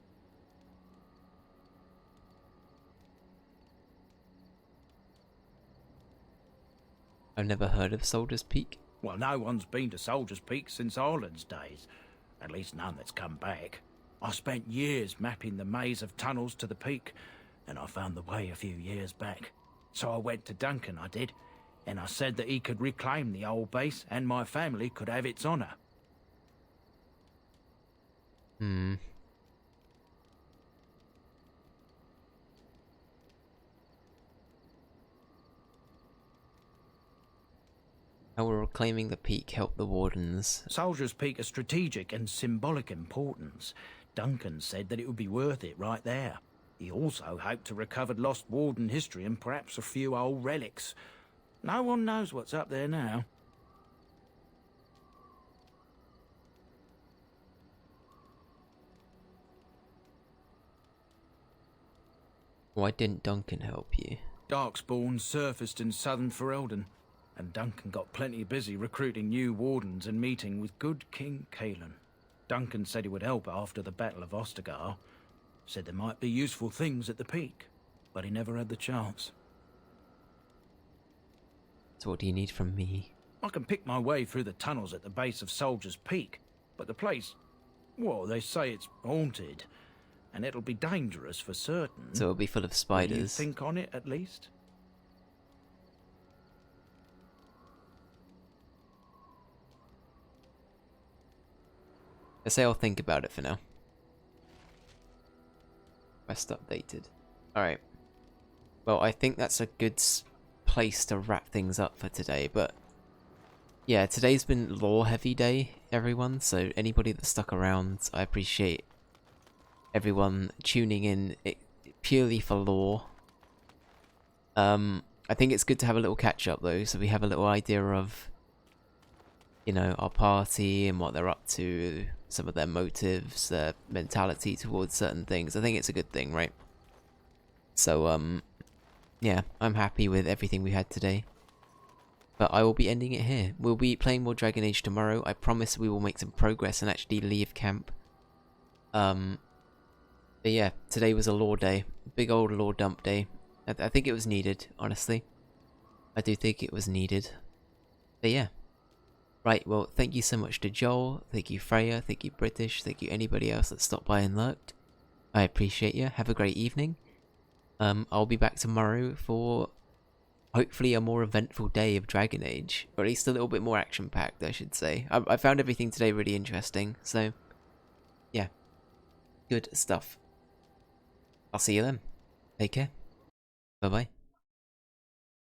I've never heard of Soldier's Peak. Well, no one's been to Soldier's Peak since Ireland's days. At least none that's come back. I spent years mapping the maze of tunnels to the peak, and I found the way a few years back. So I went to Duncan, I did, and I said that he could reclaim the old base and my family could have its honour. How will reclaiming the peak help the Wardens? Soldier's Peak is strategic and symbolic importance. Duncan said that it would be worth it right there. He also hoped to recover lost Warden history and perhaps a few old relics. No one knows what's up there now. Why didn't Duncan help you? Darkspawn surfaced in southern Ferelden, and Duncan got plenty busy recruiting new Wardens and meeting with good King Cailan. Duncan said he would help after the Battle of Ostagar. Said there might be useful things at the peak, but he never had the chance. So what do you need from me? I can pick my way through the tunnels at the base of Soldier's Peak, but the place, well, they say it's haunted, and it'll be dangerous for certain. So it'll be full of Will spiders. you think on it, at least? I say I'll think about it for now. Quest updated. Alright. Well, I think that's a good place to wrap things up for today, but yeah, today's been lore-heavy day, everyone, so anybody that stuck around, I appreciate everyone tuning in purely for lore. I think it's good to have a little catch-up, though, so we have a little idea of, you know, our party and what they're up to, some of their motives, their mentality towards certain things. I think it's a good thing, right? So, yeah, I'm happy with everything we had today. But I will be ending it here. We'll be playing more Dragon Age tomorrow. I promise we will make some progress and actually leave camp. But yeah, today was a lore day. Big old lore dump day. I think it was needed, honestly. I do think it was needed. But yeah. Right, well, thank you so much to Joel, thank you Freya, thank you British, thank you anybody else that stopped by and lurked. I appreciate you. Have a great evening. I'll be back tomorrow for hopefully a more eventful day of Dragon Age, or at least a little bit more action-packed, I should say. I found everything today really interesting, so yeah, good stuff. I'll see you then. Take care. Bye-bye.